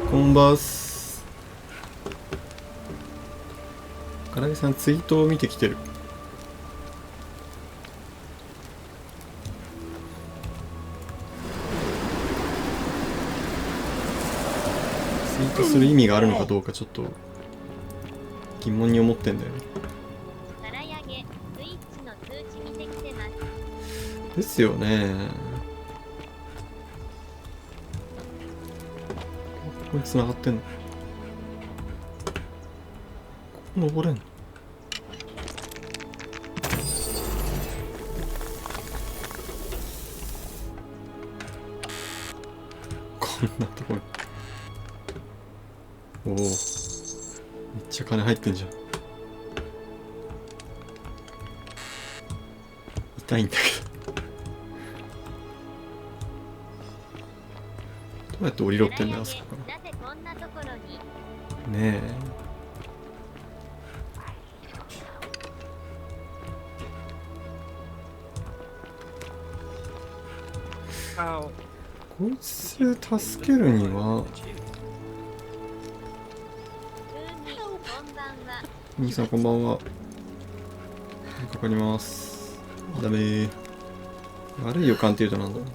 こんばんす。からげさんツイートを見てきてる。ツイートする意味があるのかどうかちょっと疑問に思ってんだよね。ですよね。ここに繋がってんの？ここ登れんの？こんなところ。おお、めっちゃ金入ってんじゃん。痛いんだけど。どうやって降りろってんだよ、あそこから。ねえ。こいつ助けるには。兄さんこんばんは。かかります。ダメー。悪い予感っていうとなんだろう。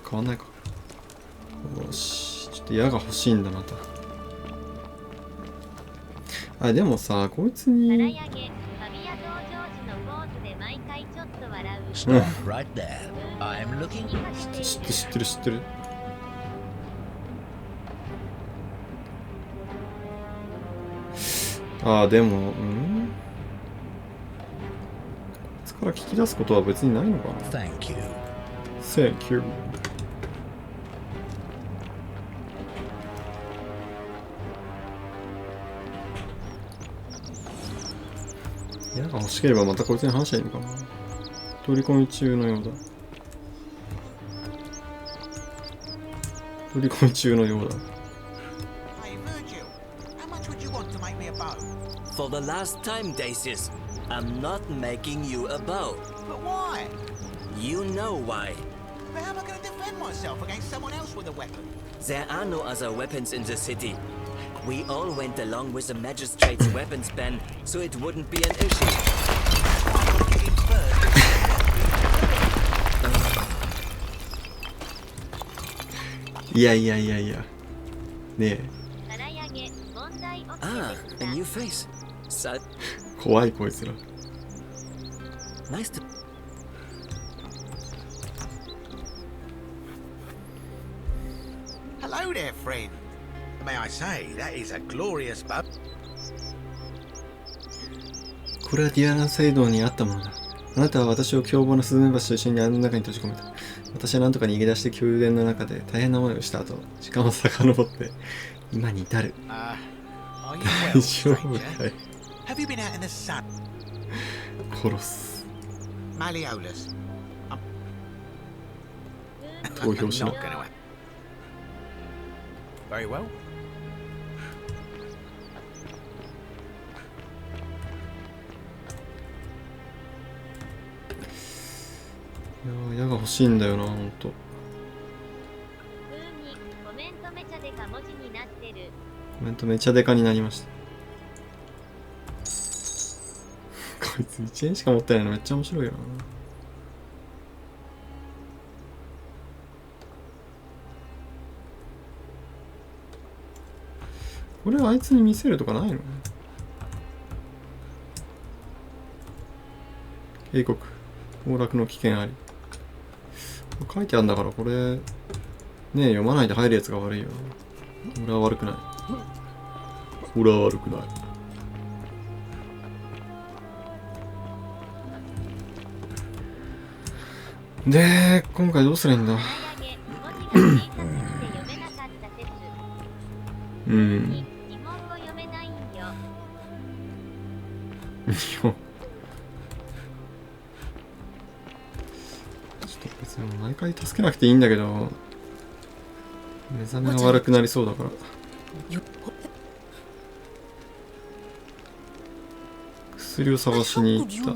変わんないか。よし。ちょっと矢が欲しいんだまた。あ、でもさ、こいつに。うん。知ってる。ああ、でも、こいつから聞き出すことは別にないのかな。Thank you。矢が欲しければまたこいつに話しゃいいのかな。取り込み中のようだ。For the last time, Daisies, I'm not making you a bow. But why? You know why. But how am I going to defend myself against someone else with a weapon? There are no other weapons in the city. We all went along with the magistrate's weapons ban, so it wouldn't be an issue. Yeah. ねえ。Ah, a new face.怖いこいつら。Nice to. Hello there, friend. May I say, that is a glorious bow. これはディアナ聖堂にあったものだ。あなたは私を凶暴なスズメバチと一緒に穴の中に閉じ込めた。私は何とか逃げ出して宮殿の中で大変な思いをした後、時間を遡って今に至る。大丈夫かい。Have you been out in the sun? 殺す。Malleolus. 投票しな。Very well. いや、矢が欲しいんだよな、ほんと。コメントめちゃデカ文字になってる。コメントめちゃデカになりました。こいつ1円しか持ってないのめっちゃ面白いよな。これあいつに見せるとかないの？警告。崩落の危険あり。書いてあるんだからこれねえ読まないで入るやつが悪いよ。俺は悪くない。で今回どうすりゃいいんだ。うん。日本語読めないんよ。日本。別に毎回助けなくていいんだけど目覚めが悪くなりそうだから薬を探しに行った。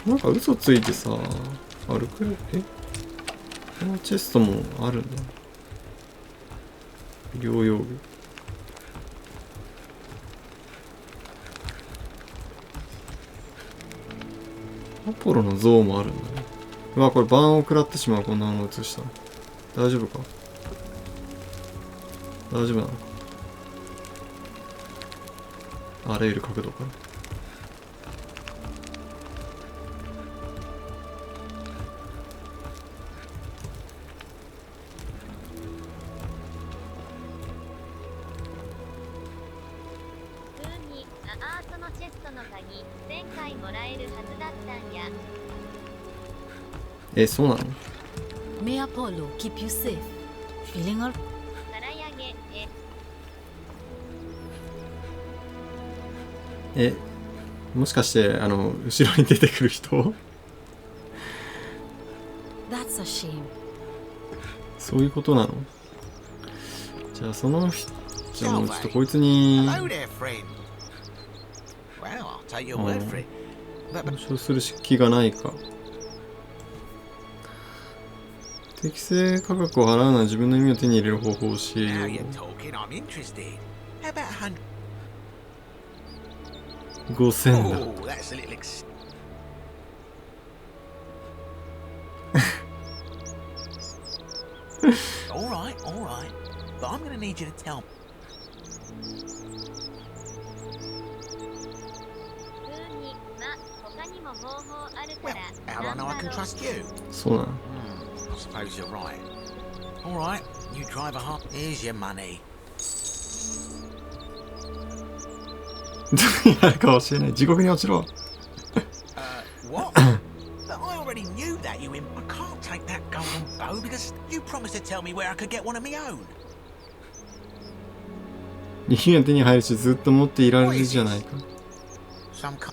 なんか嘘ついてさ、歩くれ、このチェストもあるんだ。医療用具。アポロの像もあるんだね。うわ、これバーンを食らってしまう。こんなの映したら。大丈夫か？大丈夫なのか？あらゆる角度から。普通にアートのチェストの鍵1000回もらえるはずだったんや。そうなの？ May Apollo keep you safe. Feeling all からやげもしかして、後ろに出てくる人That's a shame. そういうことなの？じゃあ、その人、じゃあもうちょっとこいつに、 Hello there, friend. Well, I'll take your word for it. But 交渉する気がないか。適正価格を払うのは自分の意味を手に入れる方法を教え now よ you're talking, I'm interested. How about 100? う。5000だ。 Oh, that's a little all right, all right. But I'm going to need you to tell me. 普通に他にも方法あるか Well, ら how do I know I can なんだろう trust you? そうなの。I suppose you're right. All right, you drive a heart. Here's your money. どうやるか教えない。地獄に落ちろ。What? But I already knew that, you imp. I can't take that golden bow because you promised to tell me where I could get one of my own. 指が手に入るし、ずっと持っていられるじゃないか。Some kind.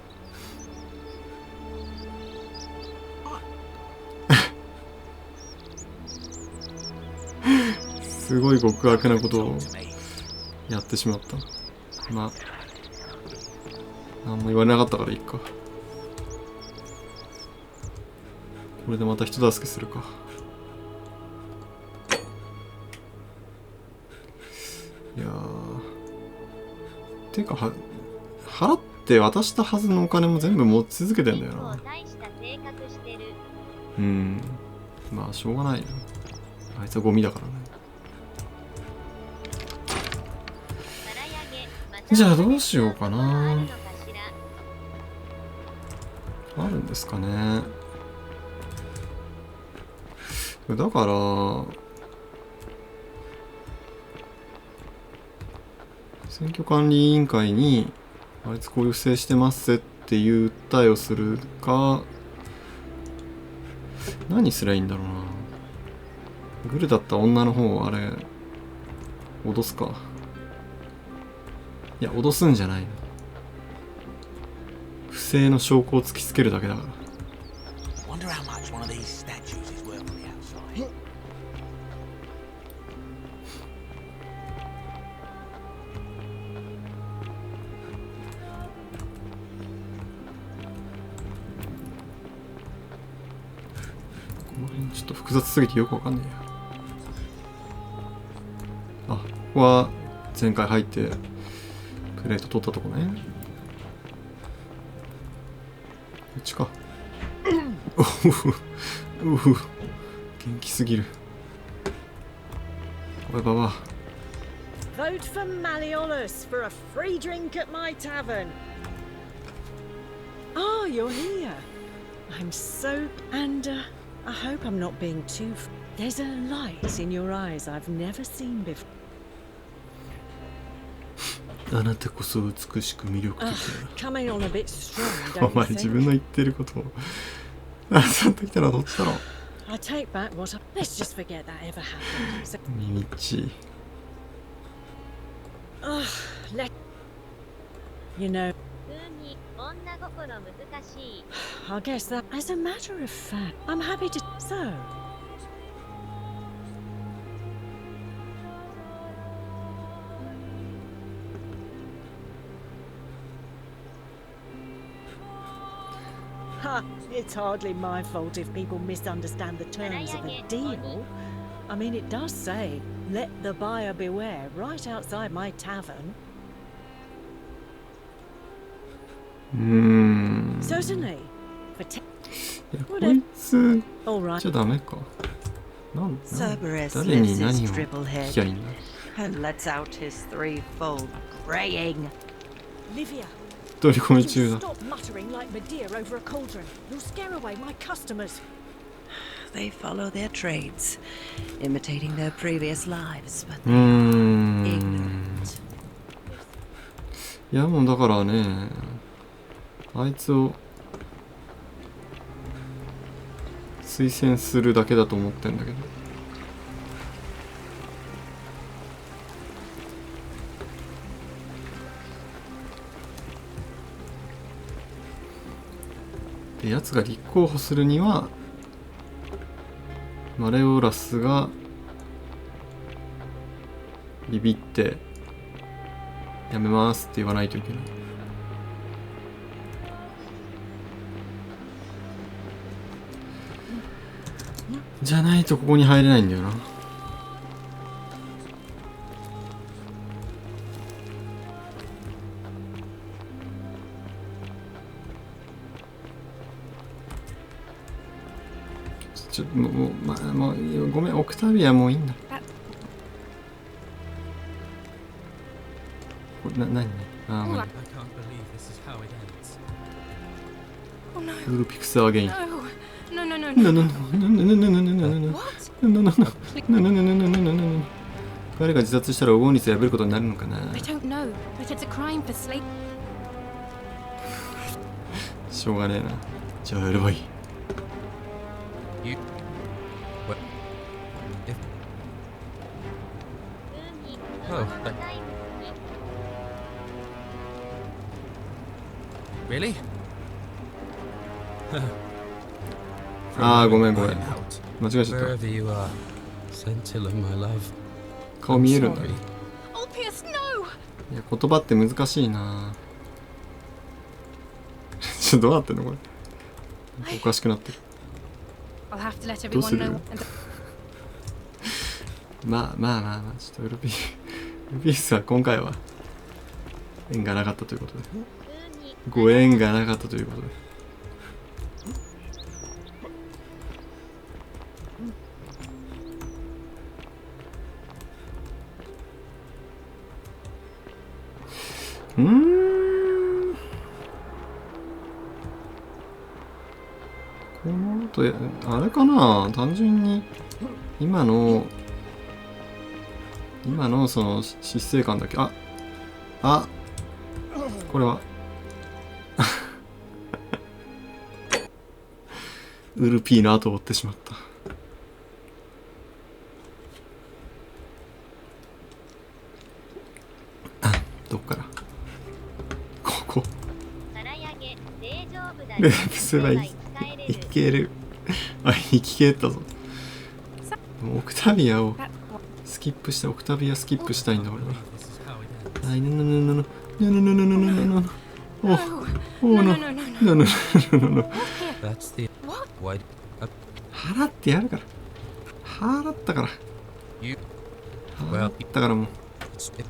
すごい極悪なことを Talk to me. やってしまった。まあ、何も言われなかったからいいか。これでまた人助けするか。いやてか払って渡したはずのお金も全部持ち続けてんだよ結構な。大した性格してる。まあしょうがないよ。あいつはゴミだからね。からやげじゃあどうしようかな。あるのかしら。あるんですかね。だから選挙管理委員会にあいつこういう不正してますっていう訴えをするか、何すりゃいいんだろうな。グルだった女の方をあれ脅すか。いや脅すんじゃないの。不正の証拠を突きつけるだけだから。 Wonder how much one of these statues is worth on the outside. この辺ちょっと複雑すぎてよくわかんねえや。あ、ここは前回入ってプレート取ったとこね。こっちか。うふ元気すぎる。おいババ Vote for Malleolus for a free drink at my tavern. Oh, you're here. I'm so... And I hope I'm not being too... There's a light in your eyes I've never seen before. あなたこそ美しく魅力的 Coming on a bit strong, だ。お don't 前 you 自 think? 分の言ってることをあさってきたらどっちだろう。 I take back what I... Let's just forget that ever happened. So, 耳っち let... You know, 普通に女心難しい。 I guess that... As a matter of fact, I'm happy to... So... It's hardly my fault if people misunderstand the terms of a deal. I mean, it does say, let the buyer beware, right outside my tavern. Certainly. For いやこいつ all right. じゃダメか。なんCerberus 誰に lifts 何 his を dribble 聞きゃいい head んだ。 and lets out his threefold braying. Livia, 取り込み you 中だ。 stop muttering like Medea over a cauldron. You'll scare away my customers. They follow their trades, imitating their previous lives, but うー they are ん。 ignorant. いやもうだからね、あいつを推薦するだけだと思ってんだけど。で、やつが立候補するにはマレオラスがビビってやめますって言わないといけない。じゃないとここに入れないんだよな。もうごめん、オクタビアもういいんだ。これ何ああ、もう I can't believe this is how it ends. Oh no. ウルピクスアゲイン。 No. No. 彼が自殺したら黄金律を破ることになるのかな。 I don't know, but it's a crime for sleep. しょうがねえな。じゃあやればいい。 You. What? If. 普通に Oh, 子供のタイムスに Really? ああ、ごめんごめん。 I'm out. 間違えちゃった。 Wherever you are, Scintilla, my love. 顔見えるんだね。 Ulpius, no! いや、言葉って難しいな。ちょっとどうなってんのこれ。おかしくなってる。 I'll have to let どうす everyone る know. And まあ、ちょっとウルピースは今回は縁がなかったということで。普通にご縁がなかったということで。この後あれかな、単純に今のその失勢感だけこれはウルピーの後を追ってしまった。どっからここ皿上げ大丈夫だでよすばい生きれる生き切ったぞ。オクタビアをスキップしたオクタビアスキップしたいんだ俺は。 This is how it ends. はい、のの That's the. Why? 払ってやるから。払ったから。 You. 払ったからもう。 It's, it,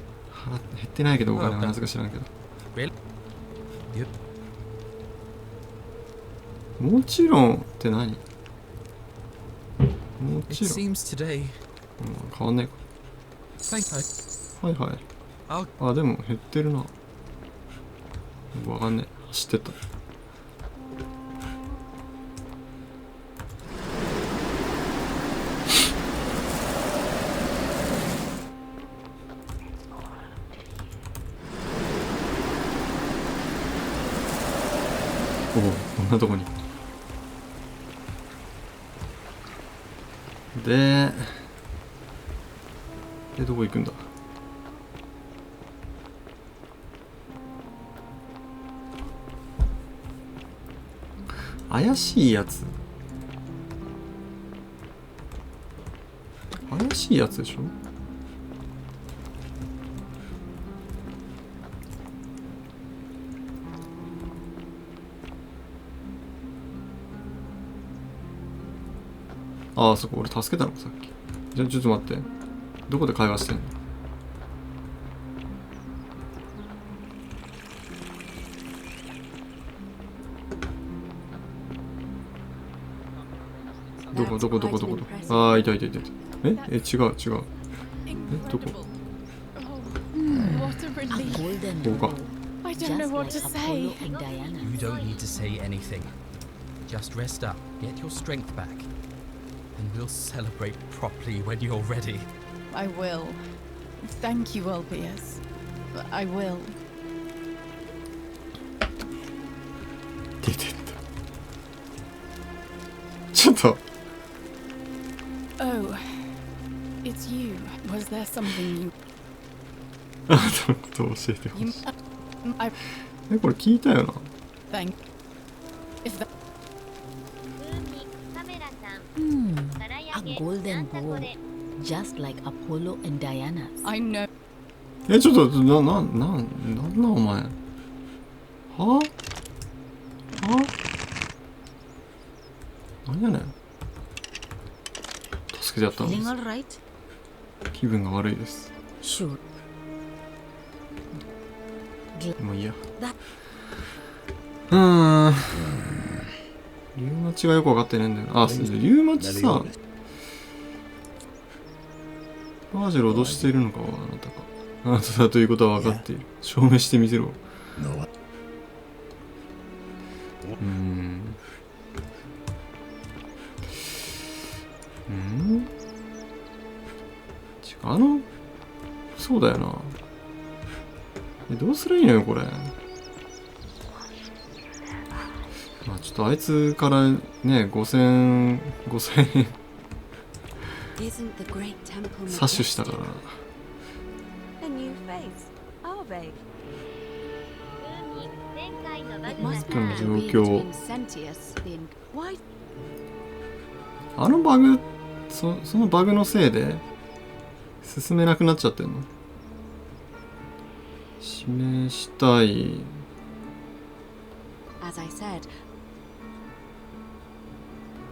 減ってないけどお金はなぜか知らんけど。 really? You. もちろんって何？も It ちろん。 seems today. 変わんないか。 Thank you. はいはい。あ、でも減ってるな。わかんねえ。走ってった。おお、こんなとこに。で、どこ行くんだ？怪しいやつ。怪しいやつでしょ？ああ、そこ俺助けたのさっき。じゃあちょっと待って。どこで会話してんの？どこああ、いた。え、違う。え、どこ？ What a relief. Golden ここか。 I don't know what to say. And Diana. You don't need to say anything. Just rest up, get your strength back, and we'll celebrate properly when you're ready. I will. Thank you, Albius. I will. 出てった。ちょっと。 Oh, it's you. Was there something you... あなたのことを教えてほしい。 I え、これ聞いたよな。 thank... If that... カメラさん Hmm. 唐揚 A げ golden なんだこ bowl. れ Just like Apollo and Diana's. I know. え、ちょっと、なんなお前。は何やねん。助けてやったので Feeling す。 alright? 気分が悪いです。 Sure. もういいや。だリュウマチがよく分かってねえんだよな。あ、リュウマチさ、バージェルを脅しているのかはあなたか。あなただということは分かっている。証明してみせろ。そうだよな。どうすりゃいいのよこれ。まあちょっとあいつからね、5000円詐取したから。前回のバ It グだ must った be の the 状 region 況。 between Sentius being... Why? あのバグ、そのバグのせいで進めなくなっちゃってんの？示したい。 As I said,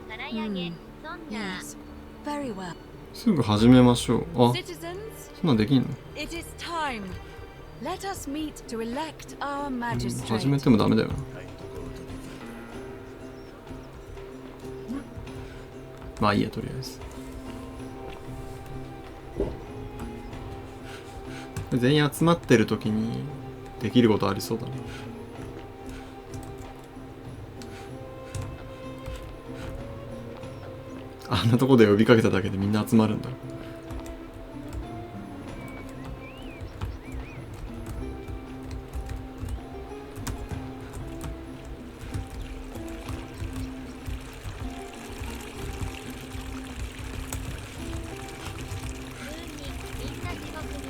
唐揚げそんな yes, very well. すぐ始めましょう。あ、 Citizens, そんなんできんの？ it is time. Let us meet to elect our 始め magistrate. てもダメだよな。まあいいや、とりあえず。全員集まってる時にできることありそうだな。あんなとこで呼びかけただけでみんな集まるんだ。みんな地獄組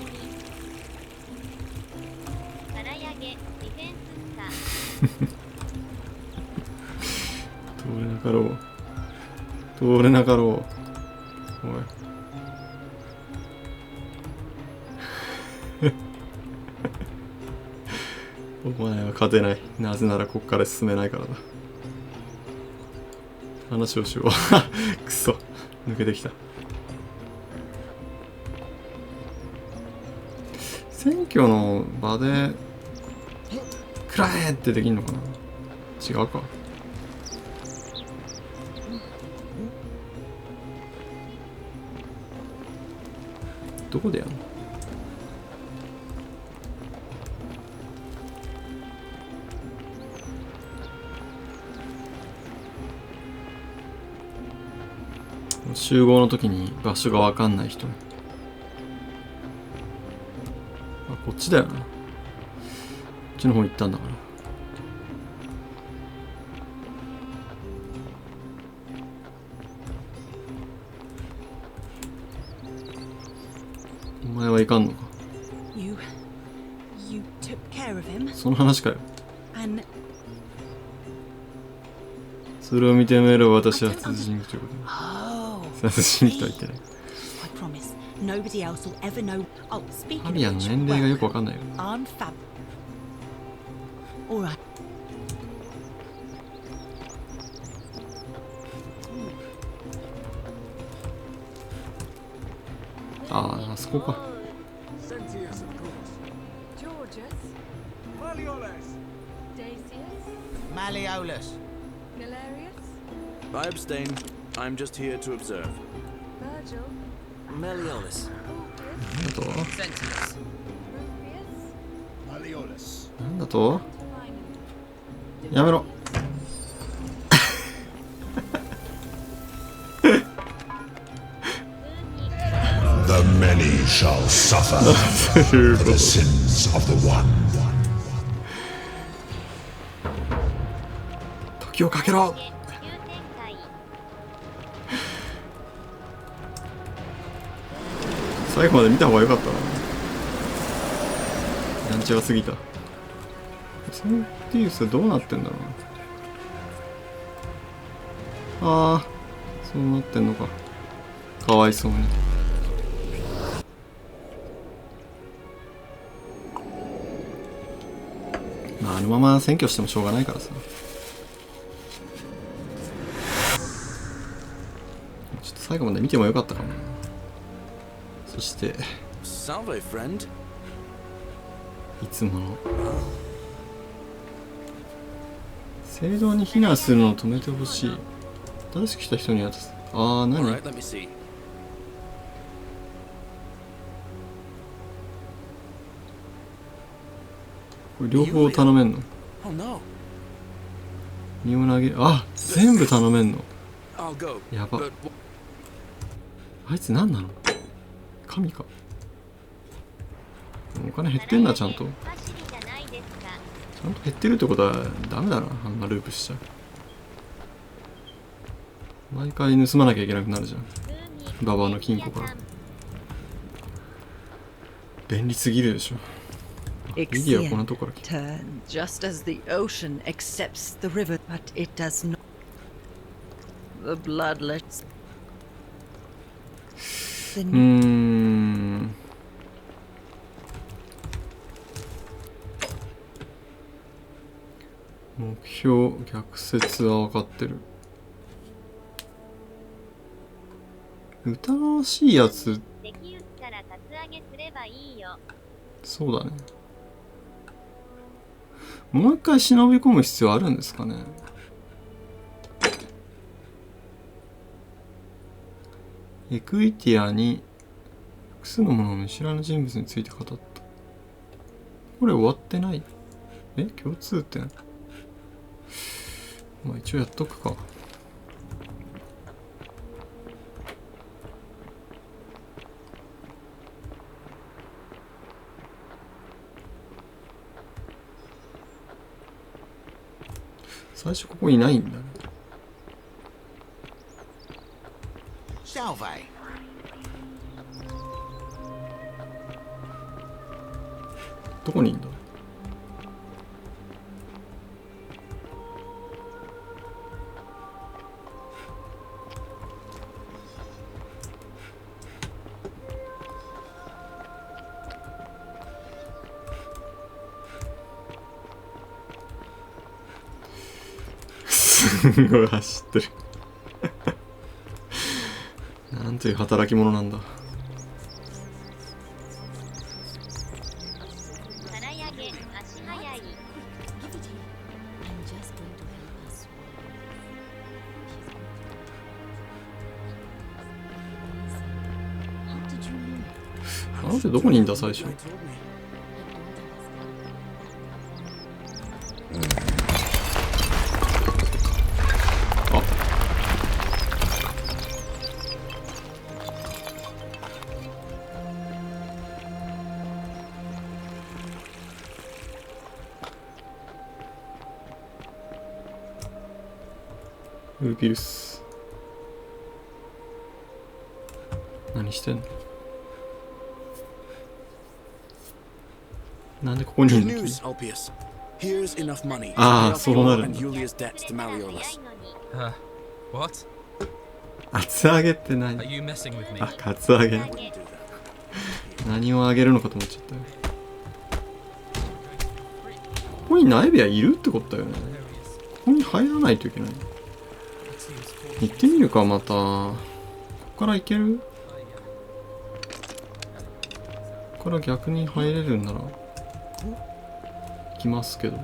唐揚げディフェンス通れなかろう。通れなかろう。おい。お前は勝てない。なぜならこっから進めないからだ。話をしよう。くそ。抜けてきた。選挙の場でくらえってできんのかな。違うか。どこでやるの？集合の時に場所が分かんない人。あ、こっちだよな。こっちの方行ったんだから。お前はいかんのか。 You took care of him, その話かよ。 and それを認めれば私は殺人鬼ということで。 oh, 殺人鬼とは言ってない。 I promise nobody else will ever know. Oh, speaking ハ of リアの which, 年齢がよ well, くわかんないよ。 I'm fab. All right. そこか。Malleolus. I abstain. I'm just here to observe. Meliodas. なんだと Sentius. なんだとやめろ。The many shall suffer for the sins of the one. 時をかけろ。急展開。最後まで見た方が良かったな。やんちゃが過ぎた。センティウスどうなってんだろうな。ああ、そうなってんのか。かわいそうに。まあ、あのまま占拠してもしょうがないからさ。ちょっと最後まで見てもよかったかもな。そして、 Salve, friend. いつもの。聖堂に避難するのを止めてほしい。新しく来た人に渡す。ああ、何 Alright, let me see. これ両方頼めんの Oh no. 身を投げる。あ、全部頼めんの。 I'll go. やば。 But あいつ何なの？神か。お金減ってんな、ちゃんと。ち走りじゃないですか。ゃんと減ってるってことはダメだな、あんなループしちゃう。毎回盗まなきゃいけなくなるじゃん。ババアの金庫から。便利すぎるでしょ。リディアはこんなとこから来た。 Turn just as the ocean accepts the river, but it does not. The bloodlets. 目標逆説は分かってる。疑わしいやつ。敵撃ったらカツアゲすればいいよ。そうだね。もう一回忍び込む必要あるんですかね。エクイティアに複数のものを見知らぬ人物について語った。これ終わってない？え？共通点？まあ一応やっとくか。最初ここいないんだね。Salve. どこにいんだ？すごい走ってる。なんという働き者なんだ。空上げ、足早い。あの人どこにいんだ最初。ウルピルス何してんの？なんでここにいるの？ ああ、そうなるんだ。What? 厚揚げって何？ Are you messing with me? あ、カツ揚げ。何をあげるのかと思っちゃったよ。ここにナイベアいるってことだよね。ここに入らないといけない。行ってみるか、また。ここから行ける？から逆に入れるんなら行きますけど。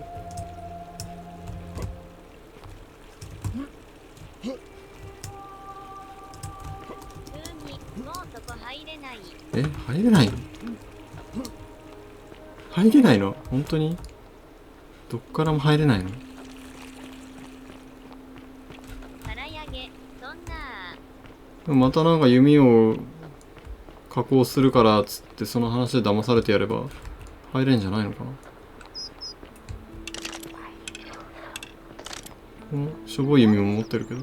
え、入れないの？入れないの？本当に？どっからも入れないの？またなんか弓を加工するからっつってその話で騙されてやれば入れんじゃないのかな。しょぼい弓も持ってるけど。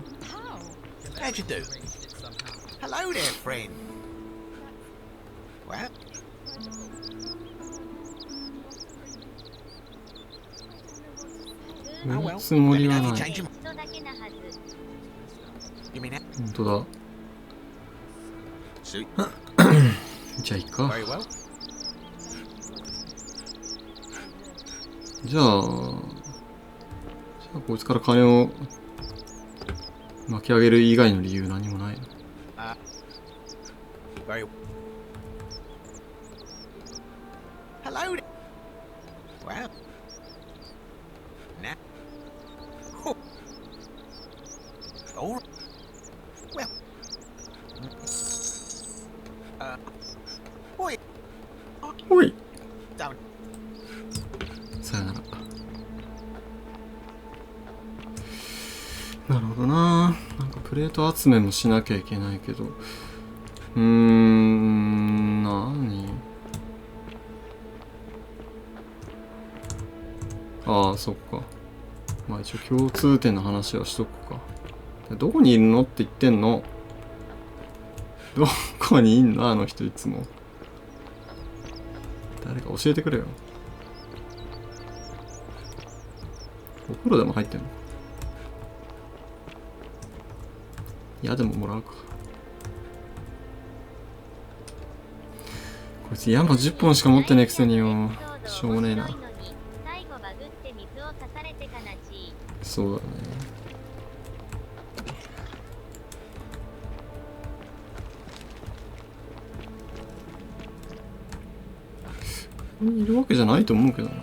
How'd you do? Hello there, friend. What? Oh well. つもりはない。 You mean that? 本当だ。 Suit. じゃあいいか。 Very well. じゃあこいつから金を巻き上げる以外の理由何もないの。Very well. Hello there. Well. Now. Oh. All right. Well. Boy. おい。 Don't. さよなら。なるほどな。なんかプレート集めもしなきゃいけないけど。何？ああ、そっか。まあ一応共通点の話はしとくか。どこにいるのって言ってんの？どこにいんのあの人いつも。誰か教えてくれよ。お風呂でも入ってんの？いやでももらうか。こいつ山10本しか持ってねえくせによ。しょうもねえな。そうだね。ここにいるわけじゃないと思うけどな。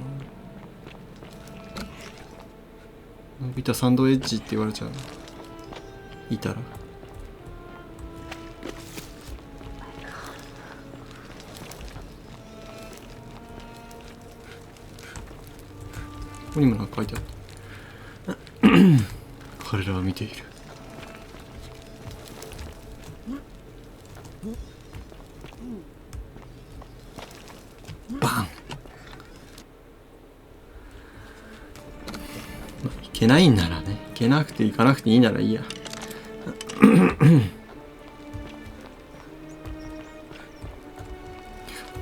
のび太サンドエッジって言われちゃう。いたら。ここにもなんか書いてあった。彼らは見ている。バン。いけないんならね。いけなくて行かなくていいならいいや。こ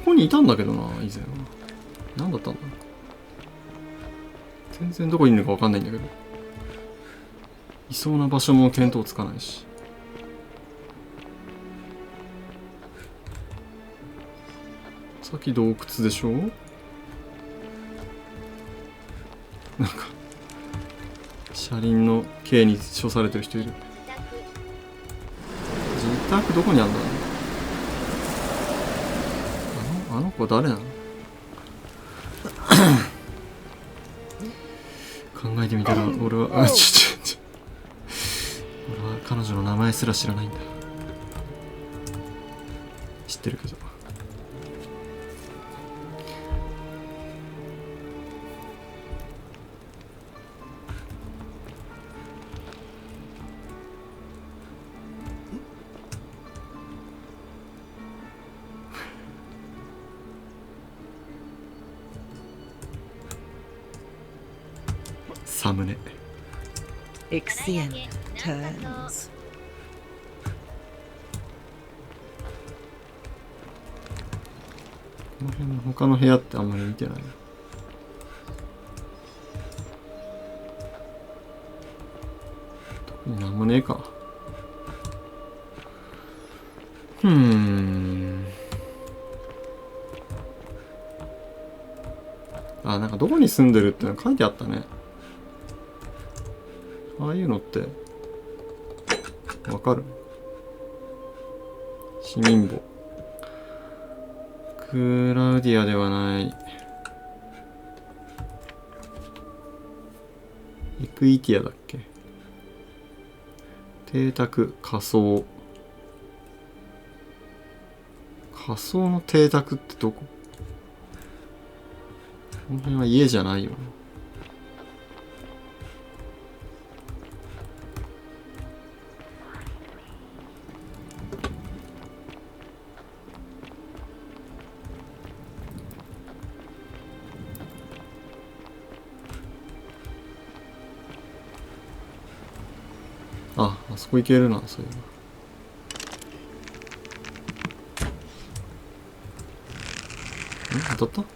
こにいたんだけどな、以前は。何だったんだろう。全然どこにいるのか分かんないんだけど。いそうな場所も見当つかないし。さっき洞窟でしょ。なんか車輪の刑に処されてる人いる。自宅どこにあんだ。あの子誰なの。考えてみたら俺は俺は彼女の名前すら知らないんだ。知ってるけど。サムネ。Ixien turns. この辺の他の部屋ってあんまり見てない。特になんもねえか。あ、なんかどこに住んでるっての書いてあったね。ああいうのってわかる？市民簿。クラウディアではない。エクイティアだっけ。邸宅、仮想。仮想の邸宅ってどこ？この辺は家じゃないよね。あ、あそこ行けるな、そういうの。当たった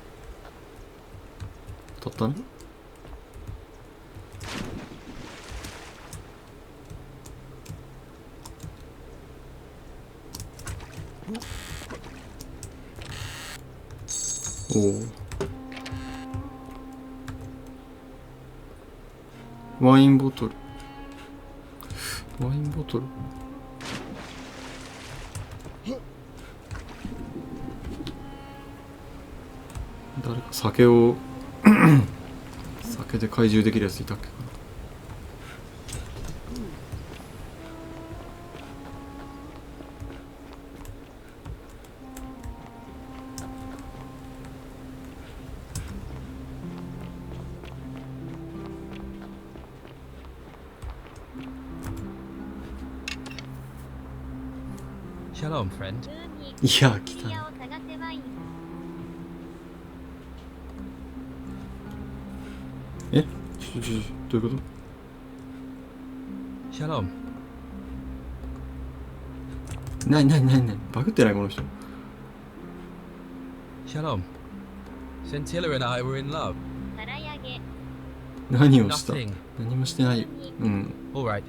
当たったね。おお。ワインボトル。ワインボトル。誰か酒を酒で懐柔できるやついたっけかな。Shalom, friend. いや、来たね。え？どういうこと？ Shalom. なにバグってないこの人。Shalom. Scintilla and I were in love. 何をした？ Nothing. 何もしてないよ。うん。 All right.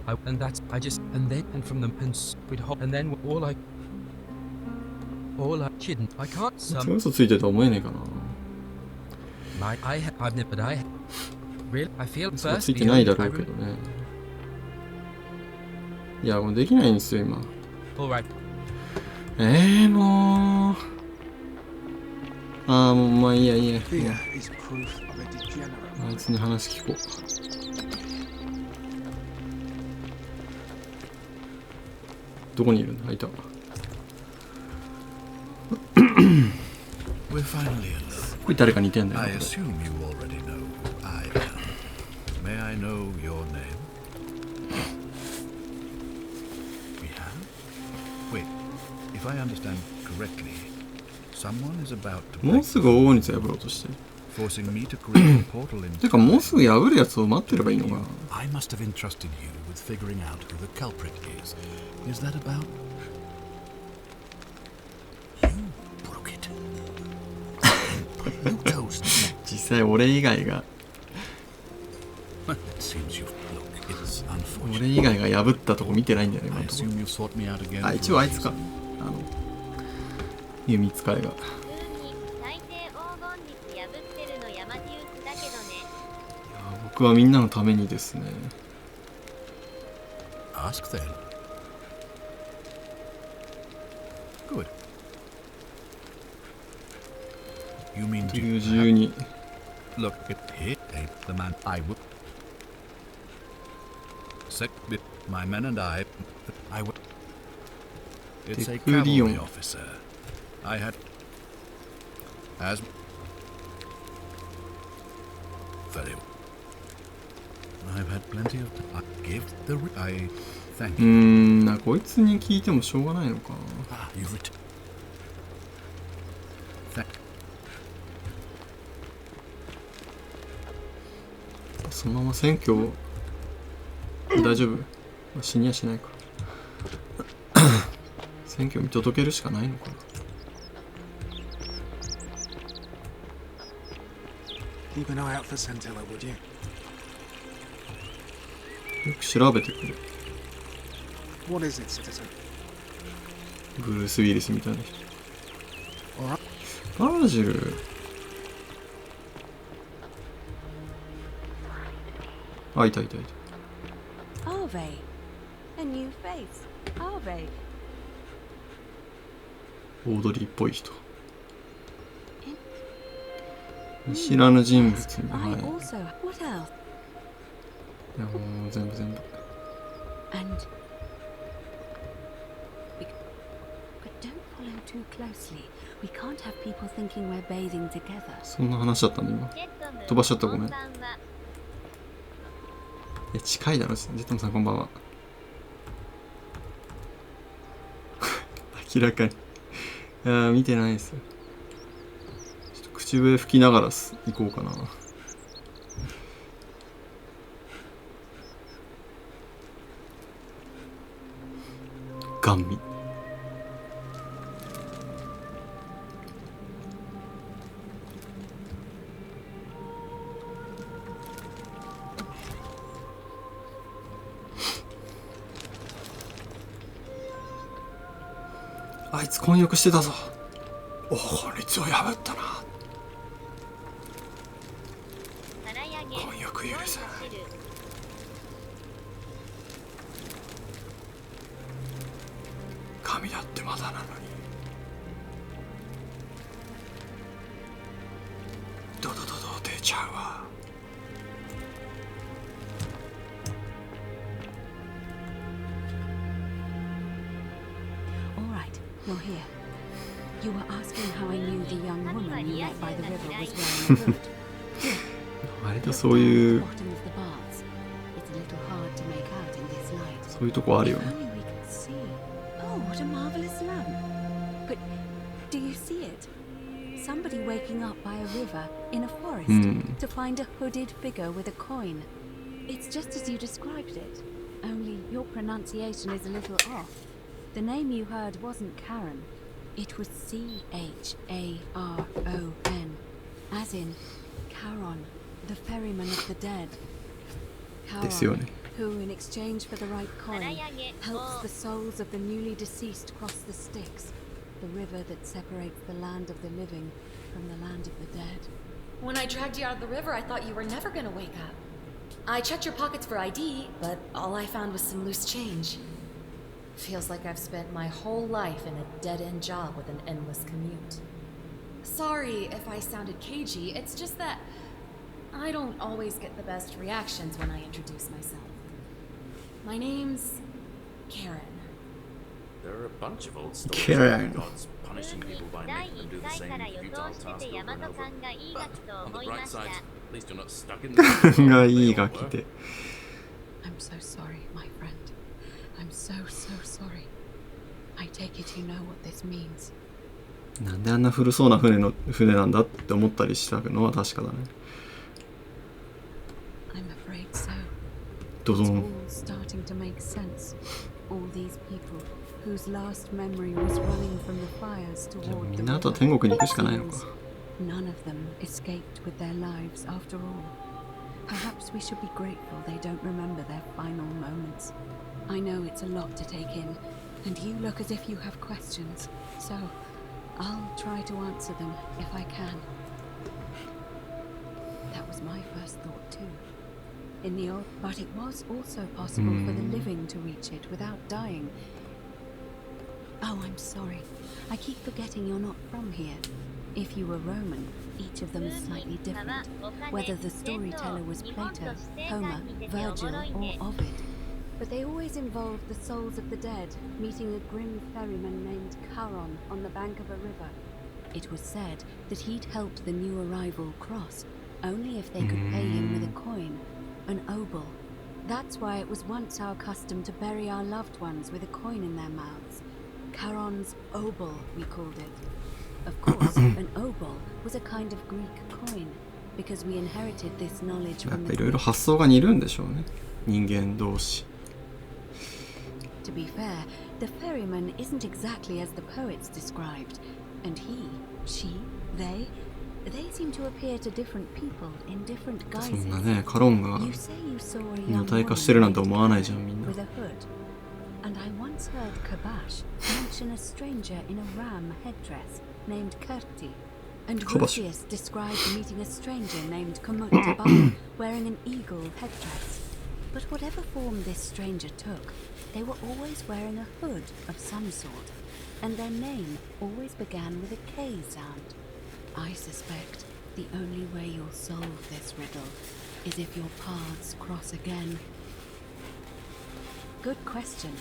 And that's I just and then and from them and we'd hop and then all I didn't I can't それ some 嘘ついてるとは思えねえかな。my I've never but I really I feel 嘘は first ついてないだろうけどね。いや、もうできないんですよ、今。all right もう。ああ、もう、まあいいや、いいや。あいつに話聞こう。どこにいるんだ？いた。これ誰か似てんだよね。I assume you already know who I am. May I know your name? We have? Wait, if I understand correctly, someone is about to もうすぐ黄金率破ろうとしてる。 forcing me to create a portal in てかもうすぐ破るやつを待ってればいいのかな。 I must have entrusted you with figuring out who the culprit is. Is that about? You broke it. You toast. 実際俺以外が It seems you look. It's unfortunate. 俺以外が破ったとこ見てないんだよね、今 I のとこ assume you sought me out again. ろ。あ、一応あいつか。弓使いが。僕はみんなのためにですね。 Ask then. Good. You mean という自由に。 look at here, the man I would. Set with my men and I would. It's a cavalry officer. I had as very well. I've had plenty of time. I give the I thank you. な、こいつに聞いてもしょうがないのか。 Ah, you've written. Thank そのまま選挙大丈夫？死にはしないか。選挙見届けるしかないのかな。 Keep an eye out for Scintilla, would you? よく調べてくれ。 What is it, citizen? ブルース・ウィリスみたいな人。 Alright. バージル。あ、いたいたいた。 Harvey, a new face. Harvey. オードリーっぽい人。見知らぬ人物に、 I はい。 also. What else? いやもう全部。 And. But don't follow too closely. We can't have people thinking we're bathing together. そんな話だったんで今。飛ばしちゃったごめん。近いだろジェットムさんこんばんは。明らかに。いや見てないですよ。ちょっと口笛吹きながら行こうかな。ガンミ。あいつ混浴してたぞ。お法律を破ったな。混浴許せない。神だってまだなのに。ド出ちゃうわ。You're here. You were asking how I knew the young woman you met by the river was wearing a hood. 割とそういう Bottom of the baths. It's a little hard to make out in this light. そういうとこあるよ If ね。 only we could see. Oh, what a marvelous lamp! But do you see it? Somebody waking up by a river in a forest to find a hooded figure with a coin. It's just as you described it. Only your pronunciation is a little off. The name you heard wasn't Karen. It was Charon, as in Charon, the ferryman of the dead. Charon, who, in exchange for the right coin, helps the souls of the newly deceased cross the Styx, the river that separates the land of the living from the land of the dead. When I dragged you out of the river, I thought you were never gonna wake up. I checked your pockets for ID, but all I found was some loose change. Feels like I've spent my whole life in a dead-end job with an endless commute. Sorry if I sounded cagey, it's just that I don't always get the best reactions when I introduce myself. My name's Karen. There are a bunch of old stories Karen. about gods punishing people by making them do the same futile task over and over. But on the bright side, at least you're not stuck in the がいいが来て。 I'm so sorry, my friend. I'm so sorry. I take it you know what this means. なんであんな古そうな船なんだって思ったりしたのは確かだね。 I'm afraid so. ドド It's ン。 all starting to make sense. All these people whose last memory was running from the fires toward み the んなあとは天国に行くしかないの seems か。 none of them escaped with their lives after all. Perhaps we should be grateful they don't remember their final moments. I know it's a lot to take in, and you look as if you have questions, so I'll try to answer them if I can. That was my first thought too. In the old, but it was also possible for the living to reach it without dying. Oh, I'm sorry. I keep forgetting you're not from here. If you were Roman, each of them is slightly different. Whether the storyteller was Plato, Homer, Virgil, or Ovid. But they always involved the souls of the dead, meeting a grim ferryman named Charon on the bank of a river. It was said that he'd helped the new arrival cross, only if they could pay him with a coin, an obol. That's why it was once our custom to bury our loved ones with a coin in their mouths. Charon's obol, we called it. Of course, an obol was a kind of Greek coin, because we inherited this knowledge やっ from ぱ the いろいろ発想が似るんでしょうね。人間同士。 To be fair, the ferryman isn't exactly as the poets described, and he, she, they seem to appear to different people in different そ guises. んなね、カロンが You say you saw a 女 young 体化してるなんて woman 思わないじゃんみんな。 with a hood, and I once heard Kabash mention a stranger in a ram headdress named Kirti, and Kabash. Rufius described meeting a stranger named Kamut Tabar wearing an eagle headdress. But whatever form this stranger took, they were always wearing a hood of some sort, and their name always began with a K sound. I suspect The only way you'll solve this riddle is if your paths cross again. Good question.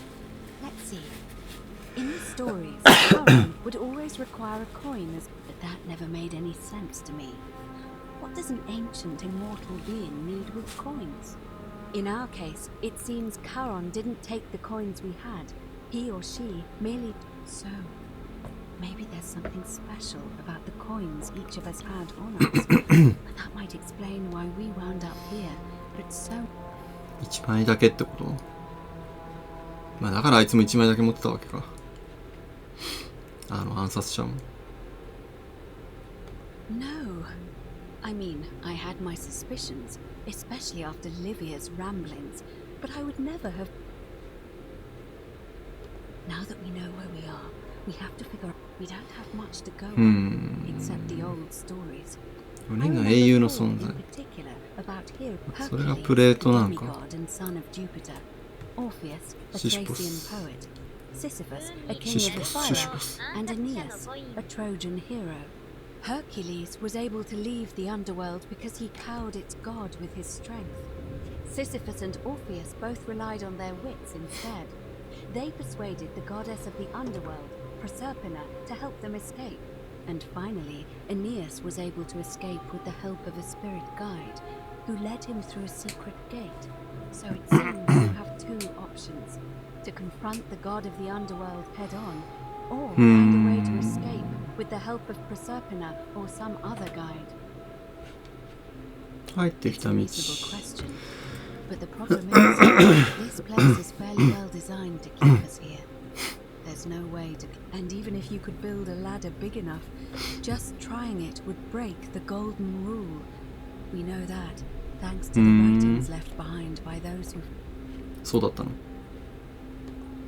Let's see. In the stories, Charon would always require a coin, but that never made any sense to me. What does an ancient immortal being need with coins? In our case, it seems Charon didn't take the coins we had. He or she merely... So, maybe there's something special about the coins each of us had on us. And that might explain why we wound up here. But so... 1枚だけってこと？まあだからあいつも1枚だけ持ってたわけか。暗殺者も。No. I mean, I had my suspicions, especially after Livia's ramblings, but I would never have... Now that we know where we are, we have to figure out we don't have much to go on, except the old stories. 4人の英雄の存在。それがプレートなのか。シシポス。Sisyphus, a king of the fire, and Aeneas, a Trojan hero. Hercules was able to leave the underworld because he cowed its god with his strength. Sisyphus and Orpheus both relied on their wits instead. They persuaded the goddess of the underworld, Proserpina, to help them escape. And finally, Aeneas was able to escape with the help of a spirit guide, who led him through a secret gate. So it seems you have two options: to confront the god of the underworld head-on, or find a way to escape with the help of Proserpina or some other guide. 入ってきた道。 Question, but the problem is, this place is fairly well designed to keep us here. There's no way to... And even if you could build a ladder big enough, just trying it would break the golden rule. We know that, thanks to the writings left behind by those who... そうだったの。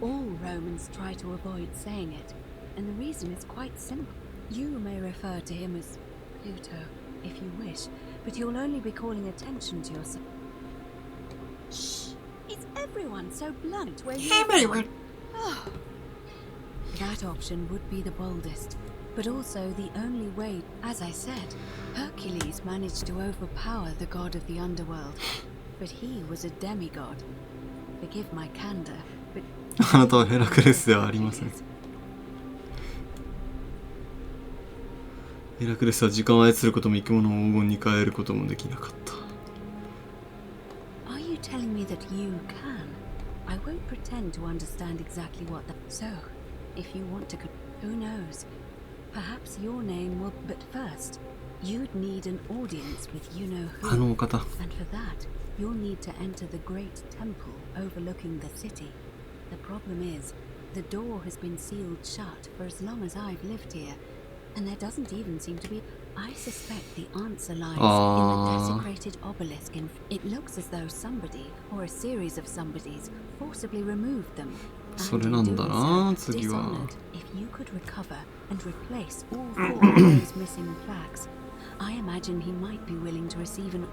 All Romans try to avoid saying it, and the reason is quite simple. You may refer to him as Pluto, if you wish, but you'll only be calling attention to yourself. Shh! Is everyone so blunt where you... Everyone! Oh. That option would be the boldest, but also the only way. As I said, Hercules managed to overpower the god of the underworld, but he was a demigod. Forgive my candor, but... あなたはヘラクレスではありません。ヘラクレスは時間を操ることも生き物を黄金に変えることもできなかった。Are you telling me that you can? I won't pretend to understand exactly what that... So, if you want to... Who knows? Perhaps your name will... But first, you'd need an audience with you-know-who. あのお方。 And for that, you'll need to enter the great temple overlooking the city. The problem is, the door has been sealed shut for as long as I've lived here, and there doesn't even seem to be... I suspect the answer lies in the desecrated obelisk in... It looks as though somebody, or a series of somebodies, forcibly removed them. それなんだな、次は。 If you could recover and replace all four of those missing plaques, I imagine he might be willing to receive an...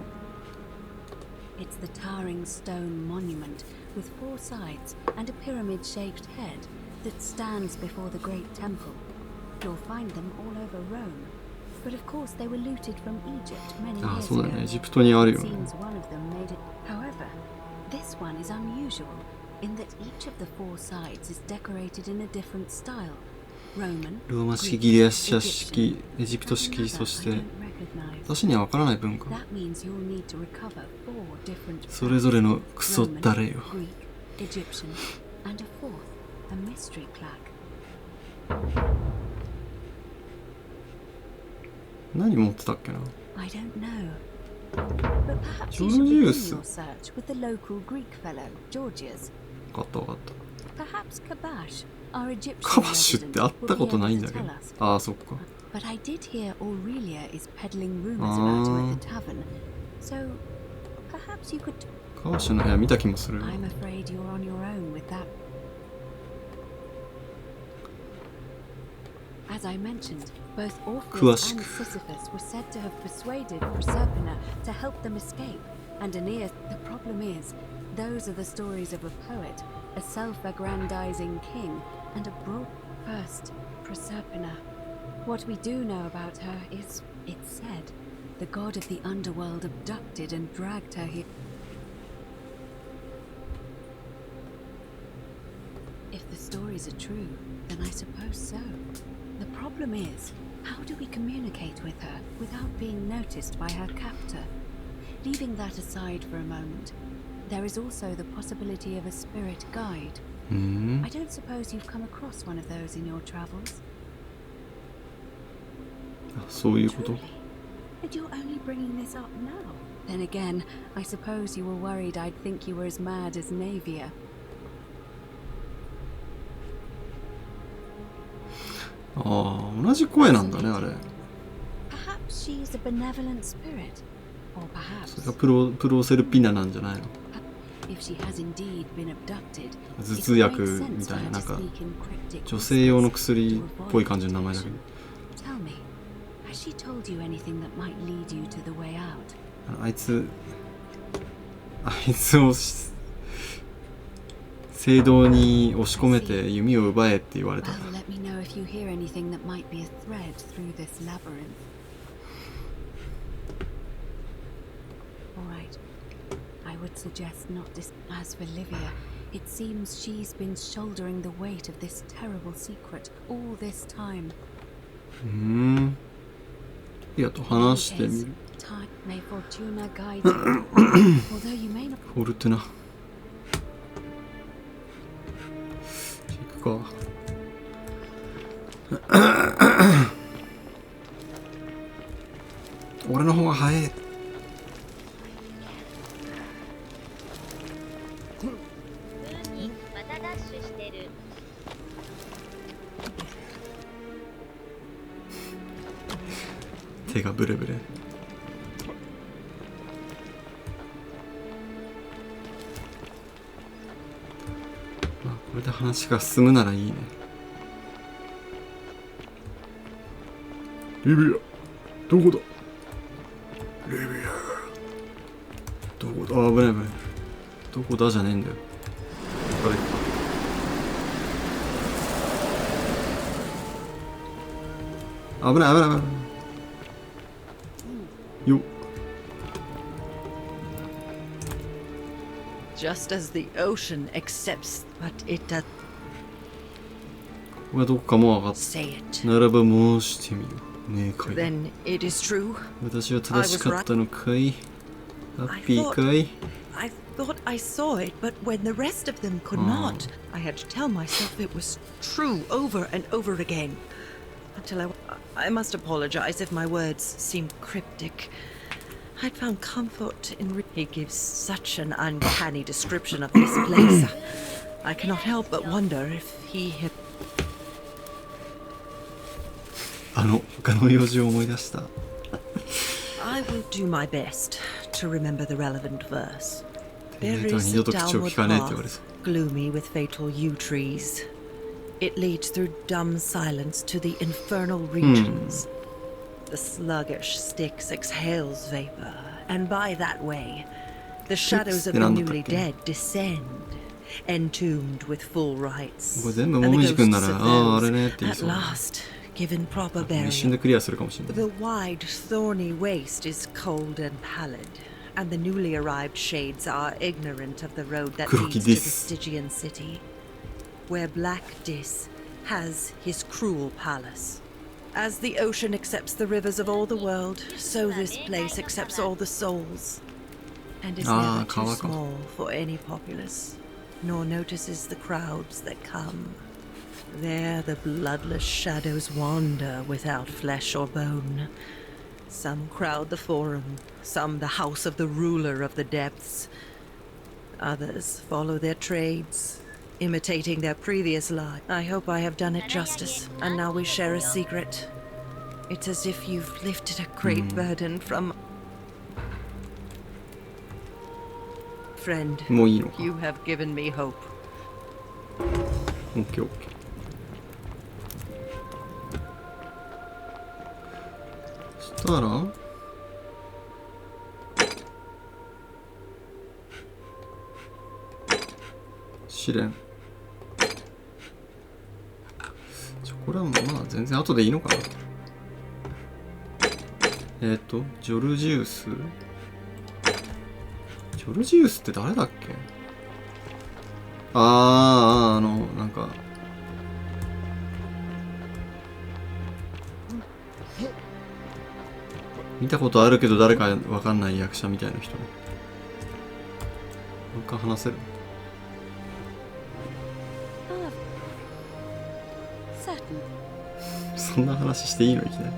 It's the towering stone monument with four sides and a pyramid-shaped head that stands before the great temple. You'll find them all over Rome, but of course they were looted from Egypt many years ago. そうだよね、エジプトにあるよ。 It seems one of them made it. However, this one is unusual in that each of the four sides is decorated in a different style. Roman, ローマ式、ギリシャ式、エジプト式、そして私には分からない文化。それぞれのクソ誰よ。何持ってたっけな。ジョルジウス。分かった分かった。カバッシュって会ったことないんだけど。ああ、そっか。But I did hear Aurelia is peddling rumors about him at the tavern. So perhaps you could... カバッシュの部屋見た気もする。 I'm afraid you're on your own with that. As I mentioned, both Orpheus and Sisyphus were said to have persuaded Proserpina to help them escape. And Aeneas, the problem is, those are the stories of a poet, a self-aggrandizing king, and a broad... First, Proserpina. What we do know about her is, it's said, The god of the underworld abducted and dragged her here. If the stories are true, then I suppose so. The problem is, how do we communicate with her without being noticed by her captor? Leaving that aside for a moment, there is also the possibility of a spirit guide. I don't suppose you've come across one of those in your travels? そういうこと。 And you're only bringing this up now? Then again, I suppose you were worried I'd think you were as mad as Navia. ああ、同じ声なんだね、あれ。 Perhaps she's a benevolent spirit, or それ perhaps がプロセルピナなんじゃないの？ if she has indeed been abducted, 頭痛薬みたいな、なんか女性用の薬っぽい感じの名前だけど。 Tell me, has she told you anything that might lead you to the way out? あいつを聖堂に押し込めて弓を奪えって言われた。 Well, let me know if you hear anything that might be a thread through this labyrinth. All right. I would suggest not dis. As for Livia, it seems she's been shouldering the weight of this terrible secret all this time. いやと話してみる。 Time may Fortuna guide you, although you may not. フォルトゥナ。行くか。俺の方が早い。 またダッシュしてる。手がブレブレ。まあこれで話が進むならいいね。リビア、どこだ？リビア、どこだ？あ、危ない危ない。どこだじゃねえんだよ。これ。 危ない危ない危ない。よっ。 Just as the ocean accepts, but it does. ここがどこかも分かった。 Say it. ならば申してみよう。ねえかい。 Then it is true. 私は正しかったのかい。ハッピーかい。 I thought I saw it, but when the rest of them could not, I had to tell myself it was true over and over again. Until I must apologize if my words seemed cryptic. I'd found comfort in. He gives such an uncanny description of this place. I cannot help but wonder if he had. 他の用事を思い出した。 I will do my best to remember the relevant verse. There 二 is 度 a と口を downward 聞かねえって言われ path, た。 gloomy with fatal yew trees. It leads through dumb silence to the infernal regions. The sluggish Styx exhales vapor, and by that way, the shadows of the newly dead descend, entombed with full rites. これ全部 And も the みじくんなら、 ghosts of ああ、あれ those ねって言い at そう。 last given proper 一瞬 burial. でクリアするかもしれない。 The wide, thorny waste is cold and pallid, and the newly arrived shades are ignorant of the road that Kuroki leads to the Dis. Stygian city, where Black Dis has his cruel palace. As the ocean accepts the rivers of all the world, so this place accepts all the souls, and is never too Kawaka. small for any populace, nor notices the crowds that come. There the bloodless shadows wander without flesh or bone. Some crowd the forum, some the house of the ruler of the depths. Others follow their trades, imitating their previous life. I hope I have done it justice, and now we share a secret. It's as if you've lifted a great burden from... Friend, もういいのか。 you have given me hope. オッケーオッケー。そしたら試練。これはまあ全然後でいいのかな。ジョルジウス？ジョルジウスって誰だっけ？なんか見たことあるけど誰かわかんない役者みたいな人。なんか話せる？そんな話していいの？いきなり。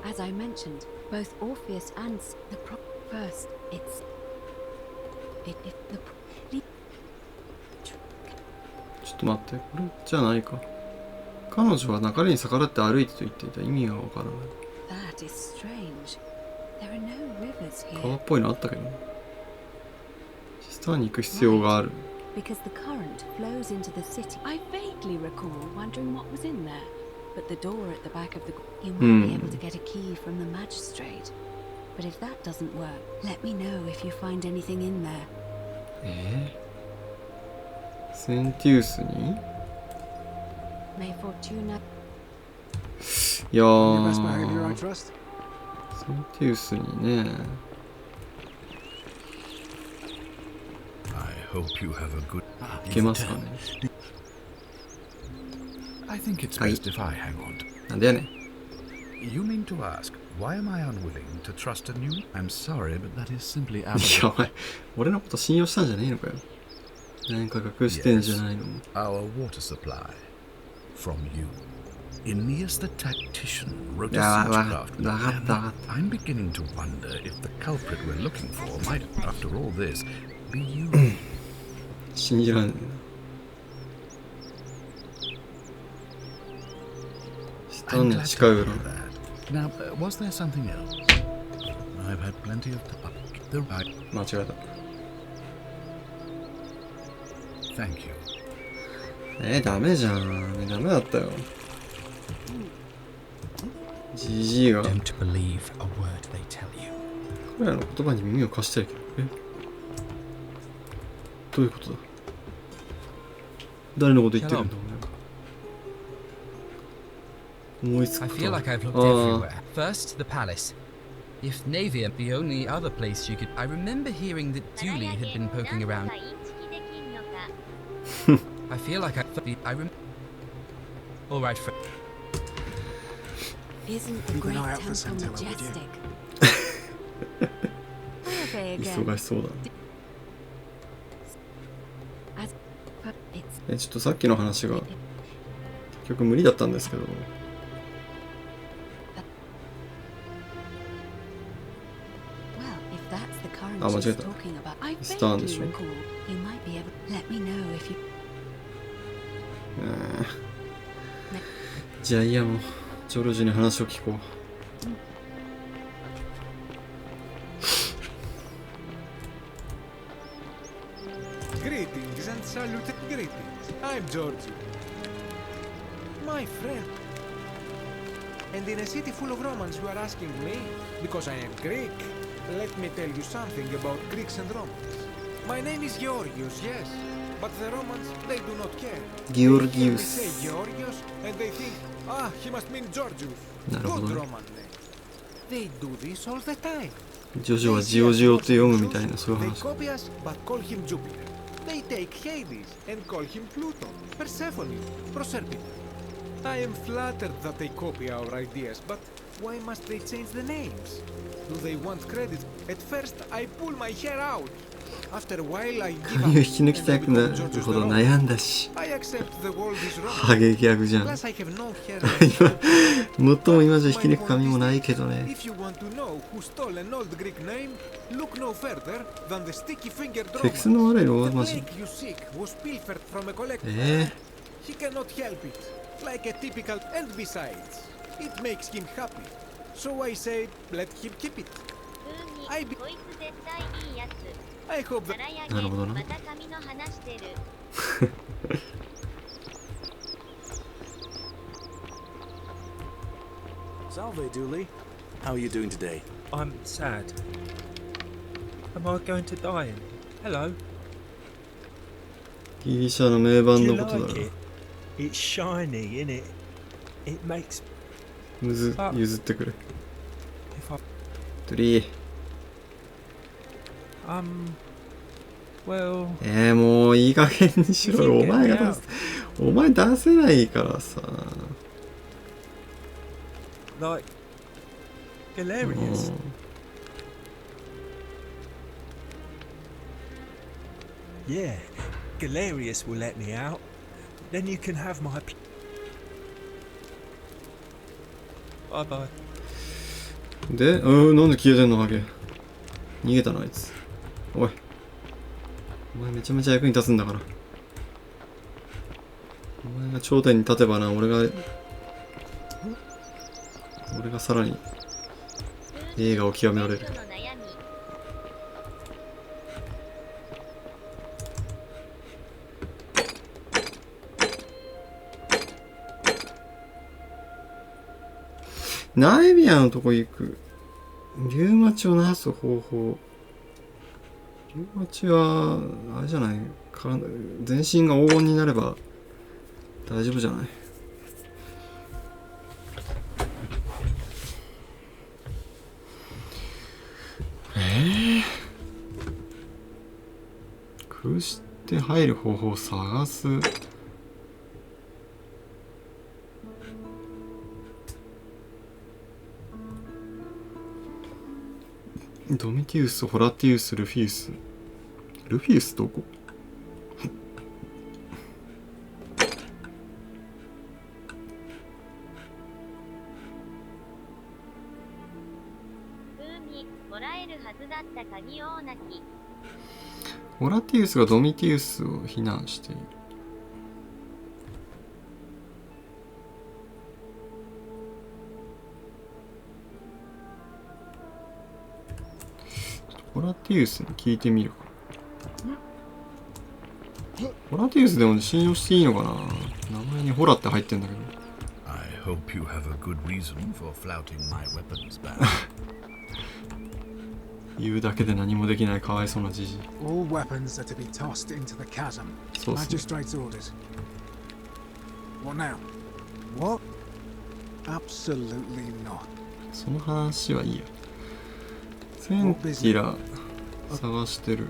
As I mentioned, both Orpheus and the first, it's the ちょっと待って、これじゃないか。彼女は流れに逆らって歩いてと言っていた。意味がわからない。 That is strange. There are no rivers here. 川っぽいのあったけどね。シスターに行く必要がある。Because the current flows into the city. I vaguely recall wondering what was in there. But the door at the back of the... You might be able to get a key from the magistrate. But if that doesn't work, let me know if you find anything in there. センティウスに？ May Fortuna... いやー、 Best behavior, I trust. センティウスにね。 I hope you have a good... いけますかね。 I think it's best if I hang on. なんでやねん。 You mean to ask, why am I unwilling to trust a new... I'm sorry, but that is simply いや、 out. お前、俺のこと信用したんじゃねえのかよ。なんか隠してんじゃないの？ Our water supply. From you. Aeneas the tactician wrote a Yeah, siegecraft. that. I'm beginning to wonder if the culprit we're looking for might, after all this, be you. 信じらんねえな。下 I'm ね、 glad 近 to い hear that. Now, was there something else? I've had plenty of the right. 間違えた。 Thank you. ダメじゃん。ダメだったよ。ジジイが。 Don't believe a word they tell you. 彼らの言葉に耳を貸してるけど。どういうことだ？誰のこと言ってるんだ俺。思いつく I こ feel と。 like I've looked everywhere. First, the palace. If Navia, the only other place you could... I remember hearing that Julie had been poking around. I feel like I remember... Alright, Isn't the Keep an great eye out for temple Centilla, would you? majestic? Okay, again. 忙しそうだね。 As, but it's ちょっとさっきの話が結局無理だったんですけど。 well, if that's the current あ、間違え she's た。 talking about, I スターンで vaguely しょ。 recall. You might be able. Let me know if you. じゃあいいやもうジョルジュに話を聞こう。 Greetings and salute greetings. I'm Georgie. My friend. And in a city full of Romans you are asking me? Because I am Greek. Let me tell you something about Greeks and Romans. My name is Georgios, yes. But the Romans, they do not care. Georgios. They hear me say Georgios and they think, ah, he must mean Georgios. Good Roman name. They do this all the time. ジョジョはジオジオと読むみたいなそういう They 話。 copy us but call him Jupiter. They take Hades and call him Pluto, Persephone, Proserpina. I am flattered that they copy our ideas, but why must they change the names? Do they want credit? At first, I pull my hair out. After a while, I give 髪を up 引き抜きたくなるほど悩んだし。 I accept the world is wrong. ハゲギャグじゃん。 Plus, I have no hair. 今最も今じゃ引き抜く髪もないけどね。 If you want to know who stole an old Greek name, look no further than the sticky-fingered テクスの悪いのは The マジ。 plague you seek was pilfered from a collector. Eh? He cannot help it, like a typical. And besides, it makes him happy. So I say, let him keep it. I hope that. なるほどな。 Salve, Dooley. How are you doing today? I'm sad. Am I going to die? Hello? ギリシャの名盤 Do の you ことだ like ろ it? It's shiny, isn't it? It makes 譲ってくれ if I トリー well もういい加減にしろよ。お前出せないからさ。 like hilarious. Yeah, Galerius will let me out. Then you can have my. Bye bye. で、なんで消えてんのハゲ。逃げたなあいつ。おい。お前めちゃめちゃ役に立つんだから。お前が頂点に立てばな、俺がさらに映画を極められる。ナエビアのとこ行く。リュウマチを治す方法。リュウマチはあれじゃないか、全身が黄金になれば大丈夫じゃない。空して入る方法を探す。ドミティウス、ホラティウス、ルフィウス。ルフィウスどこ？ホラティウスがドミティウスを非難している。ホラティウスに聞いてみるか。ホラティウスでも信用していいのかな。名前にホラって入ってんだけど。I hope you have a good reason for flouting my weapons ban. 言うだけで何もできないかわいそうなじじい。 All weapons are to be tossed into the chasm. Magistrate's orders. What now? What? Absolutely not. その話はいいや。センティラ探してる。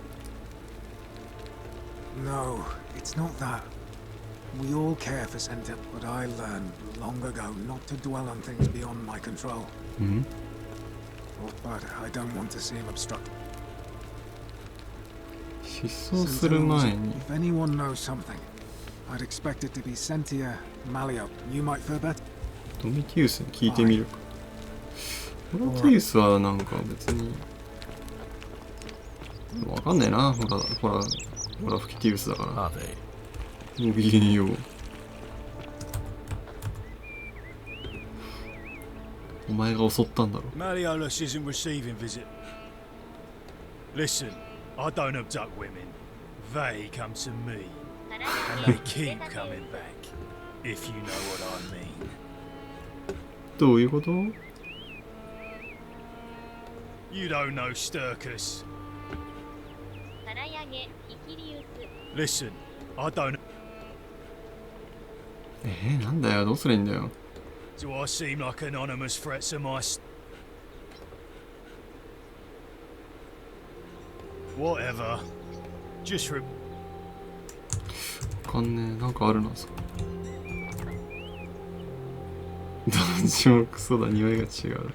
No, it's not that. We all care for Sentinel, but I learned long ago not to dwell on things beyond my control. But I don't want to see him obstruct. 失踪する前に。 If anyone knows something, I'd expect it to be Sentia, Malio. You might feel better. ドミティウスに聞いてみるか。ホラティウスはなんか別にわかんねえな。ほらフキティウスだから。もういいよ。お前が襲ったんだろ。 Malleolus isn't receiving visit. Listen, I don't abduct women. They come to me. And they keep coming back. If you know what I mean. どういうこと？ You don't know Sturkus. Listen, I don't. なんだよ、どうすりゃいいんだよ。 Do I seem like anonymous threats of my whatever. Just わかんねえ、なんかあるな、そこ。どっちもクソだ、匂いが違う。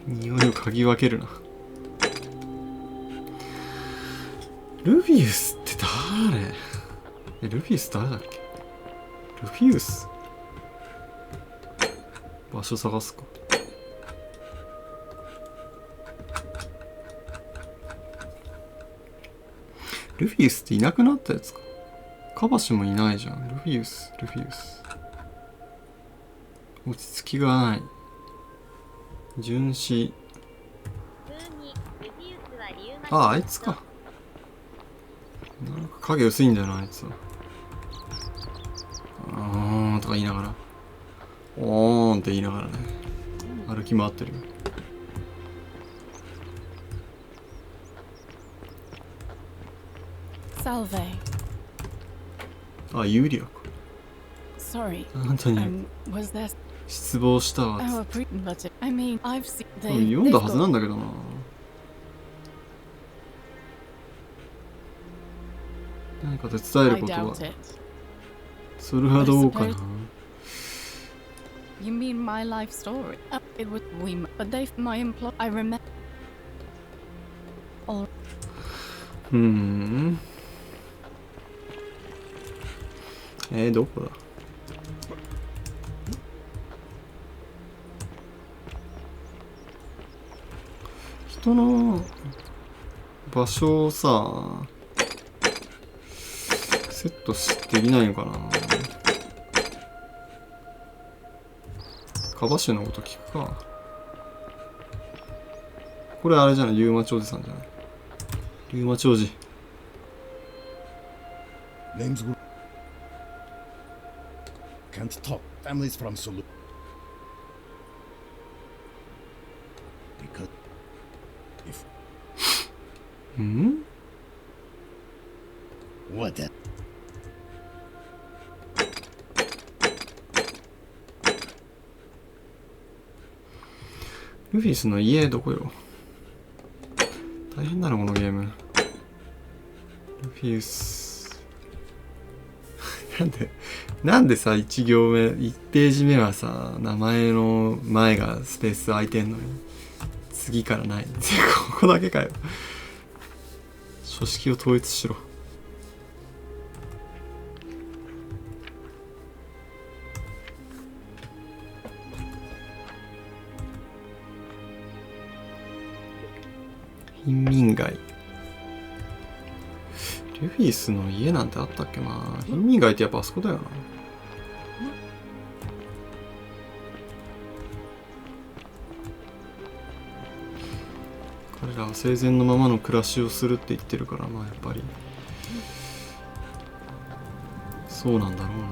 匂いを嗅ぎ分けるな。ルフィウスって誰？ルフィウス誰だっけ？ルフィウス？場所探すか。ルフィウスっていなくなったやつか。カバシもいないじゃん。ルフィウス。落ち着きがない。巡視。あいつか。なんか影薄いんだよな、あいつは。とか言いながら。おーんって言いながらね。歩き回ってるよ。Salve. あ、ユーリアか。 Sorry. あんたに Was there? 失望したわ。 Oh, but I mean, I've seen 読んだはずなんだけどな。何か手伝えることは。それはどうかな。You mean my life story? It was we, but they my employ. I remember. All. どこだ。人の場所をさ、セットできないのかな。カバッシュのこと聞くか。これあれじゃない、リュウマ長司さんじゃない。リュウマ長司。Name's Can't talk. Families from Sulu. Because if What that? ルフィスの家どこよ。大変だなこのゲーム。ルフィスなんでさ、1行目1ページ目はさ、名前の前がスペース空いてんのに次からない。ここだけかよ。書式を統一しろ。貧民街。ルフィスの家なんてあったっけな。貧民街ってやっぱあそこだよな。彼らは生前のままの暮らしをするって言ってるから、まあやっぱりそうなんだろうな。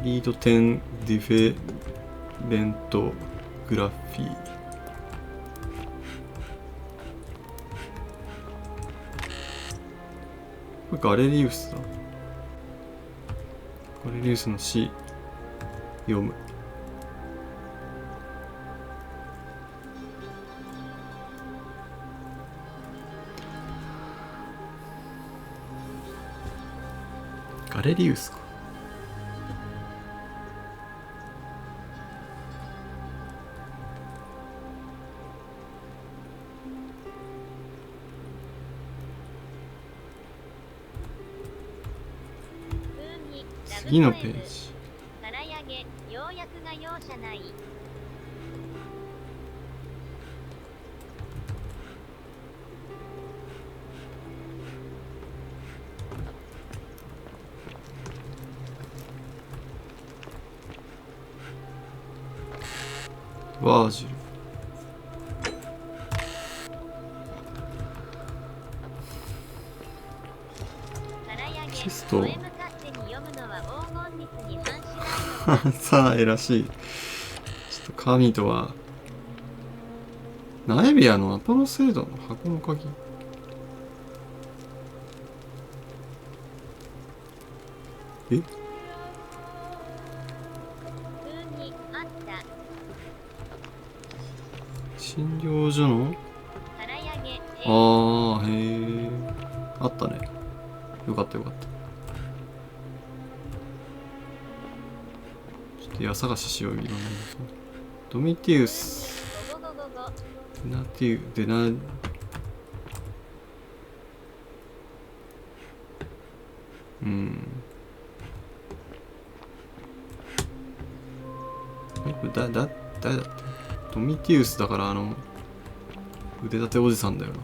リード10ディフェレントグラフィー。これガレリウスだ。ガレリウスの詩読む。ガレリウスか。次のページ。ワージル。チェスト。さあ、偉しい。ちょっと神とは。ナエビアのアポロ星ドの箱の鍵。え？診療所の？ああ、へえ。あったね。よかったよかった。矢探ししよう。いろんなドミティウス、デナティウ、デナ、誰だってドミティウスだから、腕立ておじさんだよな。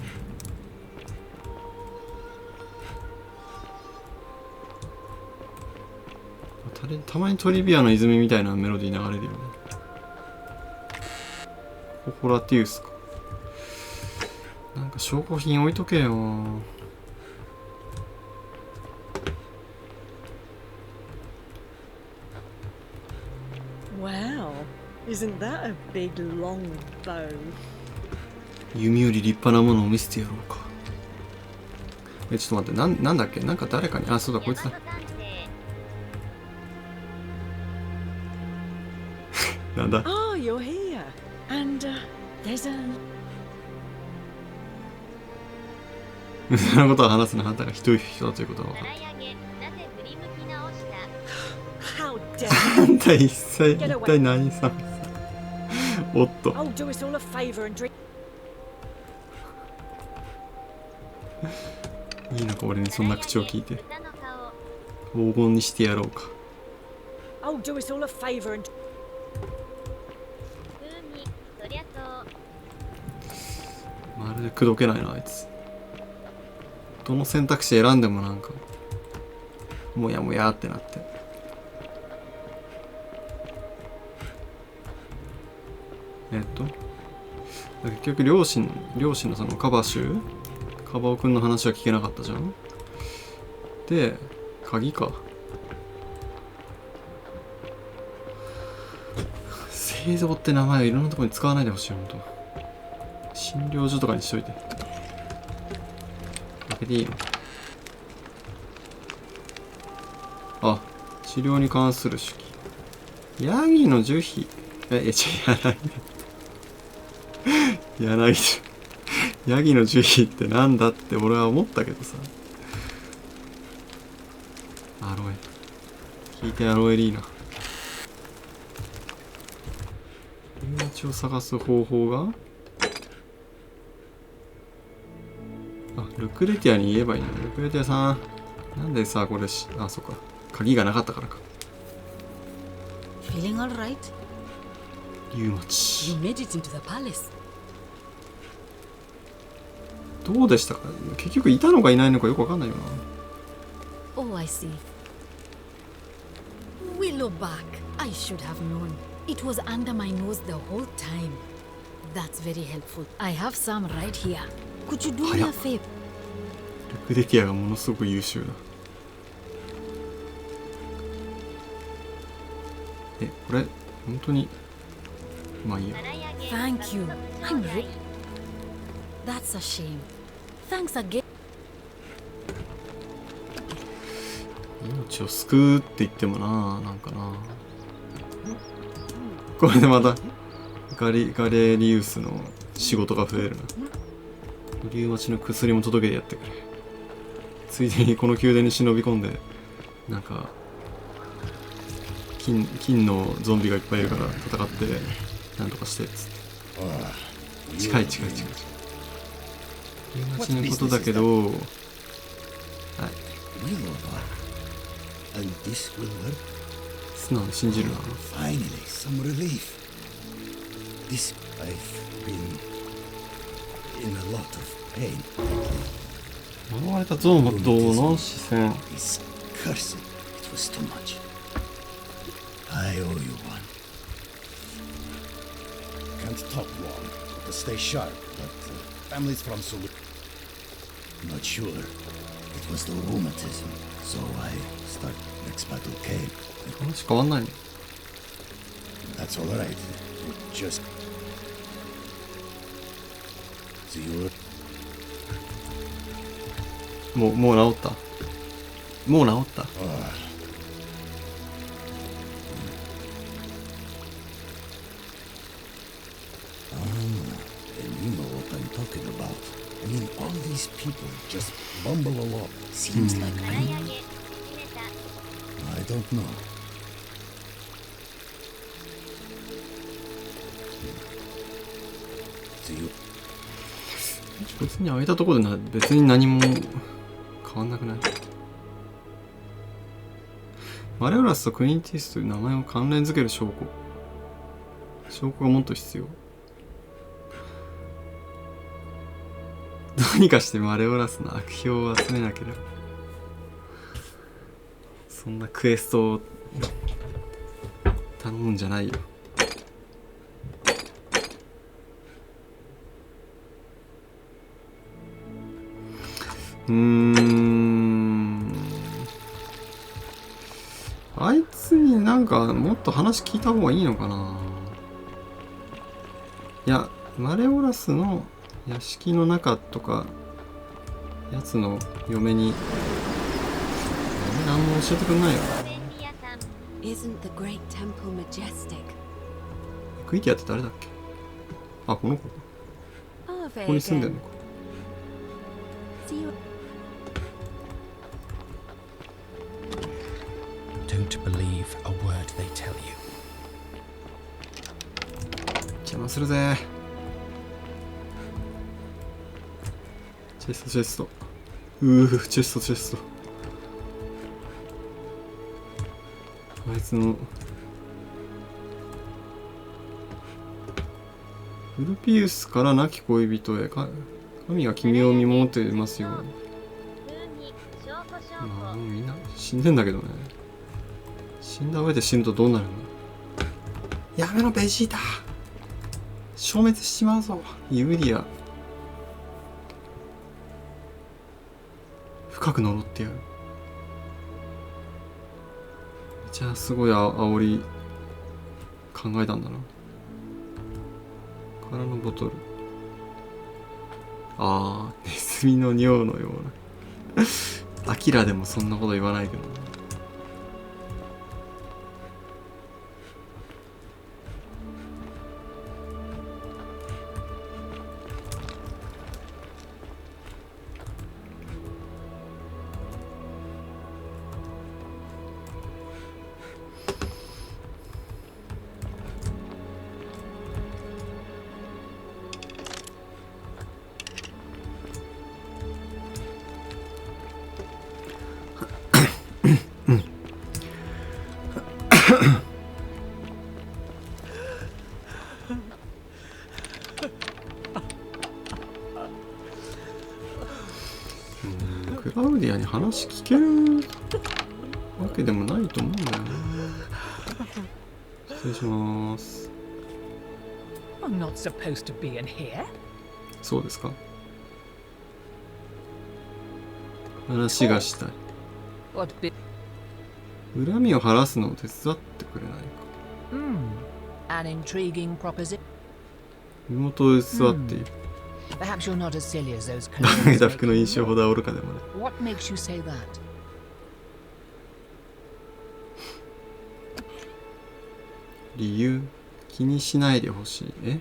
たまにトリビアの泉みたいなメロディー流れるよね。ホラティウスか。なんか証拠品置いとけよ。Isn't that a big long bow? 弓より立派なものを見せてやろうか。ちょっと待って、なんだっけ、なんか誰かに、あ、そうだ、こいつだ。なんだ。 Oh, you're here. And there's a... 無駄なことを話すのはあんたがひどい人だということが分かった。あんた一体何さ。おっと。Oh, do us all a favor and drink. いいのか、俺にそんな口を聞いて。黄金にしてやろうか。Oh, do us all a favor and... まるで口説けないな、あいつ。どの選択肢選んでもなんか、もやもやってなって。結局両親のそのカバオくんの話は聞けなかったじゃん。で、鍵か。製造って名前をいろんなところに使わないでほしい、ほんと。診療所とかにしといて。開けていいの？あ、治療に関する手記。ヤギの樹皮。柳ヤギの樹皮ってなんだって俺は思ったけどさ。アロエ。聞いてアロエリーナ。命を探す方法が、あ、ルクレティアに言えばいいんだ。ルクレティアさん。なんでさ、これあ、そっか。鍵がなかったからか。Feeling all right? 竜町。 You made it into the palace. どうでしたか？結局いたのかいないのかよくわかんないよな。Oh, I see. Willow back. I should have known. It was under my nose the whole time. That's very helpful. I have some right here. Could you do me a favor? ルクレティアがものすごく優秀だ。これ本当にまあいいや。 Thank you. I'm ready. That's a shame. Thanks again. 命を救うって言ってもな、なんかな。これでまたガレリウスの仕事が増えるな。竜町の薬も届けてやってくれ。ついでにこの宮殿に忍び込んで、なんか金のゾンビがいっぱいいるから戦ってなんとかしてっつって。近い。竜町のことだけど、はい。素直に信じるな。Finally, some relief. This I've been in a lot of pain. 呪われたゾウの視線。It's cursed. It was too much. I owe you one. Can't talk long. To stay sharp, but families from Sulu. Not sure. It was the rheumatism, so I start next battle came. 話変わんないの？ That's all right. Just see you. もう治った。もう治った。And you know what I'm talking about. I mean, all these people just bumble along. Seems like I don't know. See you. 別に開いたところで別に何も変わんなくない？マレオラスとクインティスという名前を関連づける証拠がもっと必要。どうにかしてマレオラスの悪評を集めなければ。そんなクエストを頼むんじゃないよ。あいつになんかもっと話聞いた方がいいのかな。いや、マレオラスの屋敷の中とかやつの嫁に何も教えてくんないよ。Isn't the great temple majestic? クイティアって誰だっけ？あ、この子か。ここに住んでんのか。Don't believe a word they tell you. 邪魔するぜ。チェストチェスト。チェストチェスト。あいつのウルピウスから亡き恋人へ神が君を見守っていますように。まあもうみんな死んでんだけどね。死んだ上で死ぬとどうなるの？やめろベジータ、消滅しちまうぞ。ユーリア深く呪ってやる。じゃあすごい煽り考えたんだな。空のボトル。ああ、ネズミの尿のような。アキラでもそんなこと言わないけど。クラウディアに話聞けるわけでもないと思うんだよね。失礼します。I'm not supposed to be in here. そうですか。話がしたい。What be? 恨みを晴らすのを手伝ってくれないか。An intriguing proposition. 妹を座っている。Perhaps you're not as silly as those 投げた服の印象ほど愚かでもない。What makes you say that? 理由気にしないでほしい。え？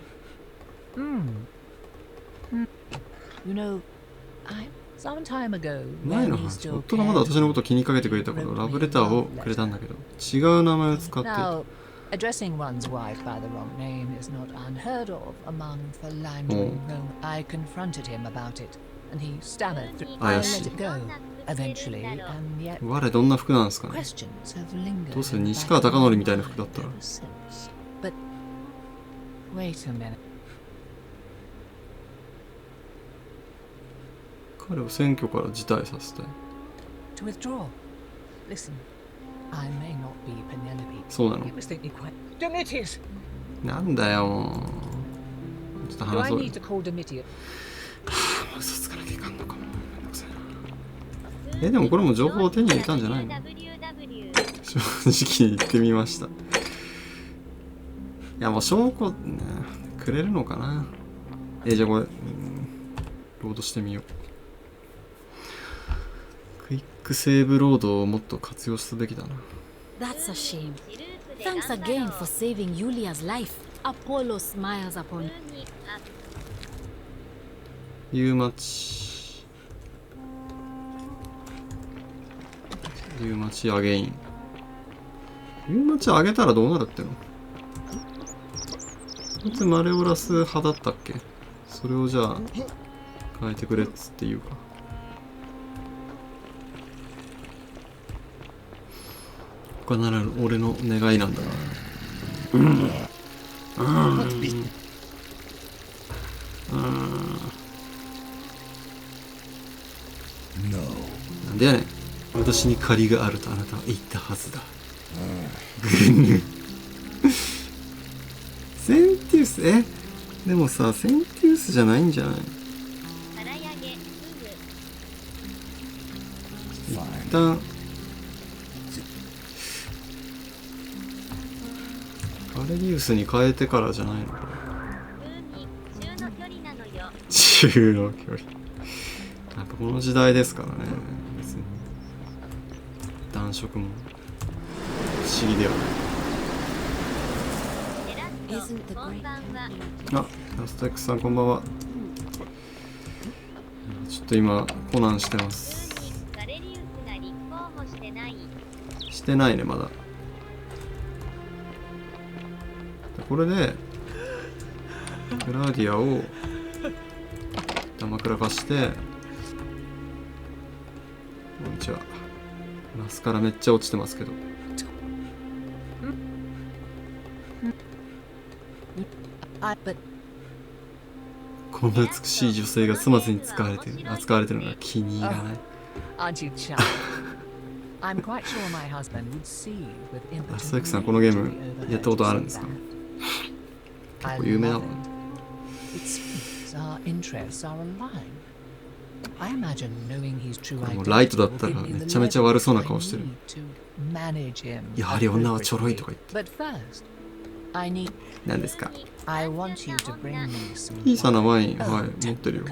You know, some time ago, 前の話、夫がまだ私のことを気にかけてくれた頃、ラブレターをくれたんだけど、違う名前を使って。Now, addressing one's wife by the wrong name is not unheard of among the limelight. I confronted him about it, and he stammered. I let it go eventually, and yet 我どんな服なんですかね。 questions have lingered. どうせ西川貴教みたいな服だったら。 But wait a minute. 彼を選挙から辞退させたい。 To withdraw. Listen, I may not be Penelope. そうなの。 You must think me quite. Domitius! なんだよもう。ちょっと Do 話 I そうよ。 need to call Domitius? もう嘘つかなきゃいかんのかも。めんどくさいな。でもこれも情報を手に入れたんじゃないの？正直に言ってみました。いやもう証拠、ね、くれるのかな。じゃあこれ、ロードしてみよう。クイックセーブロードをもっと活用すべきだな。 That's a shame. Thanks again for saving Yulia's life. Apollo smiles upon you. リューマチ。リューマチアゲイン。リューマチ上げたらどうなるっての？こいつマレオラス派だったっけ？それをじゃあ変えてくれっつって言うか。他なら俺の願いなんだな。なんでやねん。私に借りがあるとあなたは言ったはずだ。センティウス、でもさ、センティウスじゃないんじゃない？一旦カレリウスに変えてからじゃないの？中の距離。やっぱこの時代ですからね。別に男色も不思議ではない。あ、ラスト X さんこんばんは。ちょっと今コナンしてます。してないねまだ。これでクラウディアを玉くらかして、こんにちは。マスカラめっちゃ落ちてますけど。こんな美しい女性が粗末に扱われてるのが気に入らない。あ、佐々木さんこのゲームやったことあるんですか？結構有名だもんね。もうライトだったらめちゃめちゃ悪そうな顔してる。やはり女はちょろいとか言って。何ですか？小さなワイン、はい、持ってるよ。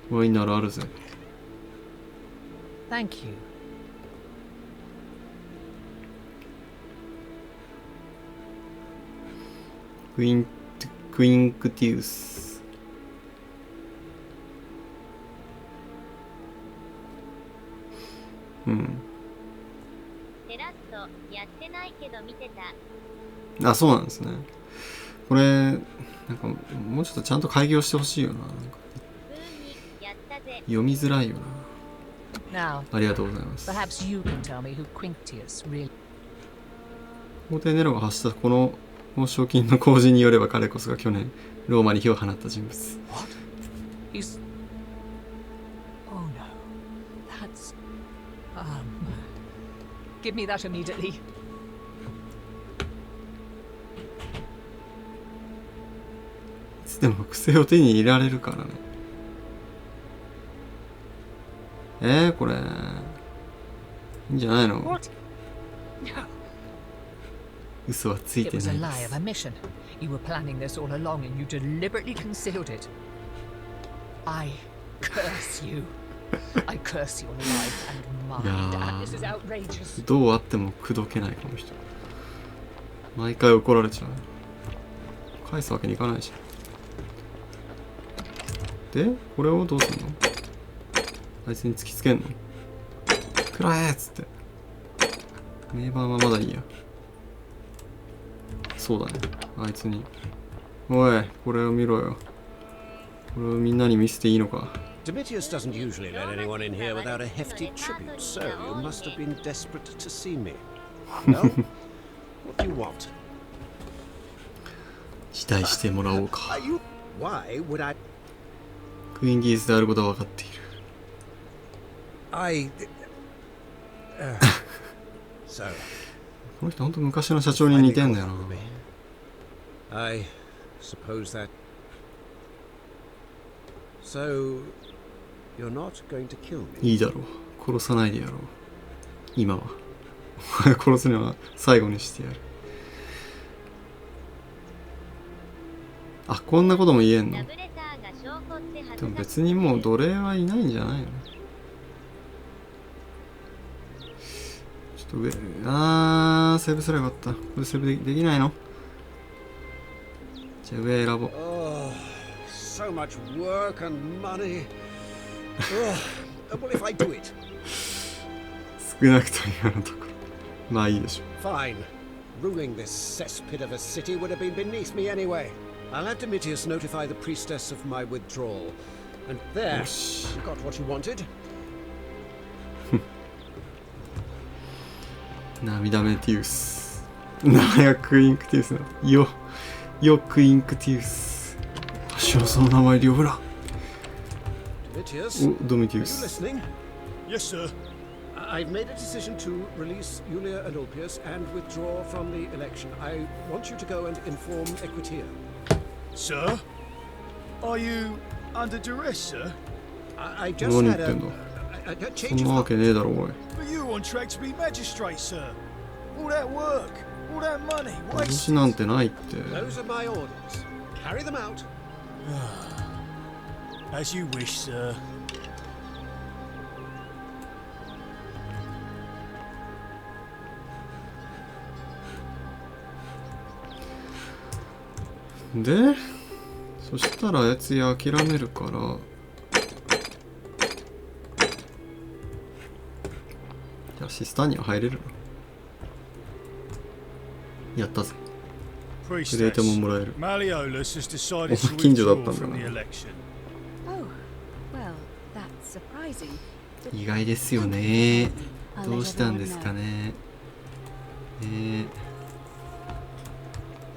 ワインならあるぜ。Thank you. クインクティウス。うん。テラットやってないけど見てた。あ、そうなんですね。これなんかもうちょっとちゃんと開業してほしいよな。なんか読みづらいよな。ありがとうございます。皇帝ネロが発したこの報奨金の公示によれば彼こそが去年ローマに火を放った人物。Give me that immediately. いつでも癖を手に入れられるからね。これいいんじゃないの？嘘はついてないです。You were planning this all along and you deliberately concealed it. I curse you. I curse your life and mine. This is outrageous. どうあっても口説けないこの人。毎回怒られちゃう。返すわけにいかないじゃん。で、これをどうすんの？あいつに突きつけんの？くらえっつって。名盤はまだいいや。そうだね。あいつに。おい、これを見ろよ。これをみんなに見せていいのか。Domitius doesn't usually let anyone in here without a hefty tribute, so you must have been desperate to see me. Well, what do you want? 辞退してもらおうか。Why would I? クイーンギースであることは分かっている。So. この人本当昔の社長に似てんだよな。I suppose that. So, you're not going to kill me? いいだろう。殺さないでやろう。今は。お前殺すのは最後にしてやる。あ、こんなことも言えんの？でも別にもう奴隷はいないんじゃないの？ちょっと上、セーブすればよかった。これセーブできないの？じゃあ上選ぼう。So much work and money. Well, if I do it. 少なくとも今のところ。まあいいでしょう。Fine. Ruling this cesspit of a city would have been beneath me anyway. I'll have Domitius notify the priestess of my withdrawal. And there, you got what you wanted. 涙目ティウス。名前がクイーンクティウスなの。よクイーンクティウス。私はその名前リオブラ。お、ドミティウス。Yes, sir. I've made a decision to release Julia and Ulpius and withdraw from the election. I want you to go and inform Equitia. Sir? Are you under duress, sir? I just had そんなわけねえだろおい。 But you on track to be magistrate, sir. All that work, all that money, 脅しなんてないって。 Those are my orders. Carry them out. As you wish, sir. で、そしたらあいつ諦めるから、じゃあシスターには入れるな。やったぜ。クレートももらえる。 Malleolus has decided to 近所だったん withdraw だ from the な。 election. Oh, well, that's surprising. 意外ですよね。どうしたんですかね。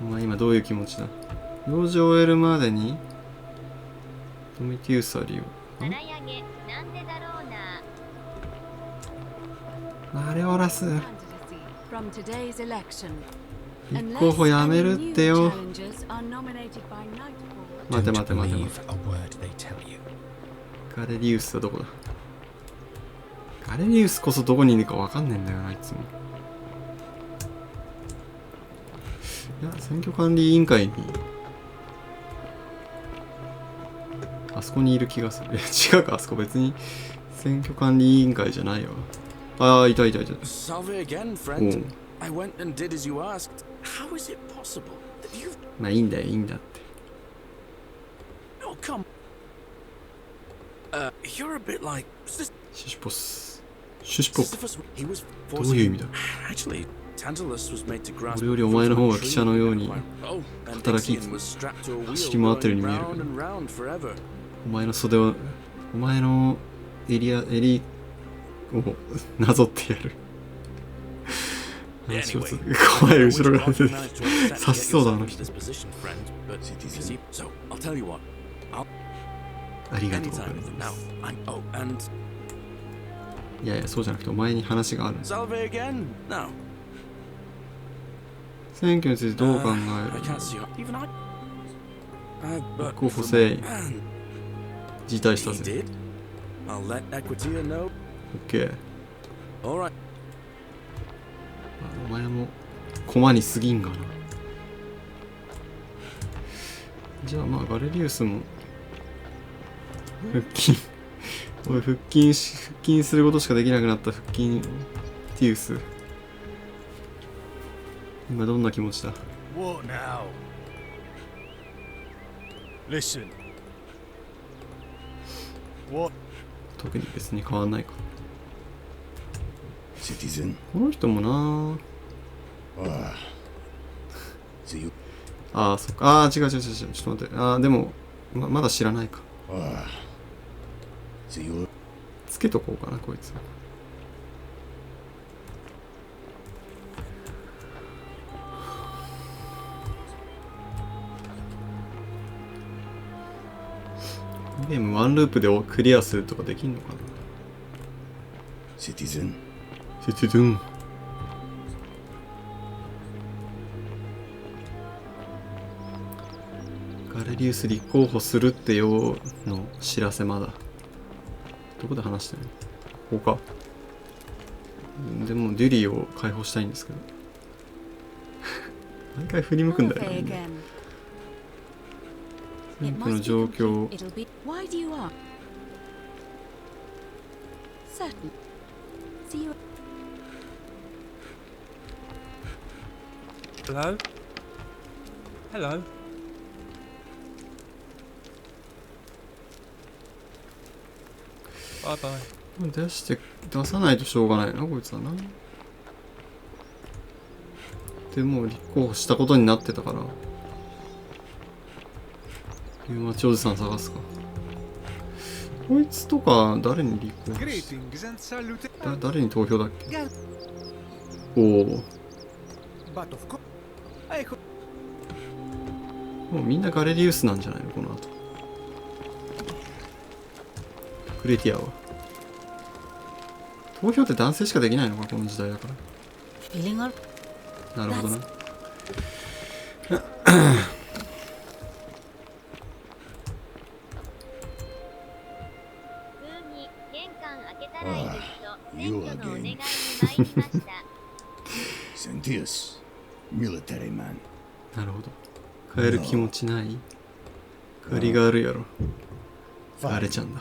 お前今どういう気持ちだ。用事を終えるまでにドミティウスありを。マレオラス。 From today's election. 立候補やめるってよ。待て待て待て待て。ガレリウスはどこだ。ガレリウスこそどこにいるかわかんねえんだよな、いつも。いや、選挙管理委員会にあそこにいる気がする。違うか、あそこ別に選挙管理委員会じゃないわ。ああ、いたいたいた。Salve again, friend. I went and did as you asked. How is it possible that you've... まあいいんだよ、いいんだって。 Oh, come. You're a bit like... シュシュポス。シュシュポス。 He was どういう意味だ。 Actually, Tantalus was made to grasp... 俺よりお前の方が記者のように働き、走り回ってるように見えるけど。お前の袖を、お前の襟をなぞってやる。怖い、後ろから出てきて刺しそうだな、あの人。ありがとうございます。いやいや、そうじゃなくてお前に話がある。選挙についてどう考える？候補生辞退したぜ。OK。お前も駒に過ぎんがな。じゃあまあガレリウスも腹筋おい腹筋することしかできなくなった腹筋ティウス、今どんな気持ちだ。 What now? Listen. What? 特に別に変わんないか。 Citizen. この人もなああ、そっか。ああ、違う違う違う違う。ちょっと待って。ああ、でも、まだ知らないか。つけとこうかな、こいつ。ゲームワンループでクリアするとかできんのかな。Citizen. Citizen. ガレリウス立候補するってよの知らせまだ。どこで話してるの？ここか。でもデュリーを解放したいんですけど。毎回振り向くんだよね。選挙の状況。Hello? Hello? 出さないとしょうがないな、こいつはな。でも立候補したことになってたから。ユーマチおじさん探すか。こいつとか誰に立候補し誰に投票だっけ。おお。もうみんなガレリウスなんじゃないのこの後。クレティアは投票って男性しかできないのかこの時代だから。なるほどな。Sentius, military man. なるほど。変える気持ちない。借りがあるやろ。あれちゃんだ。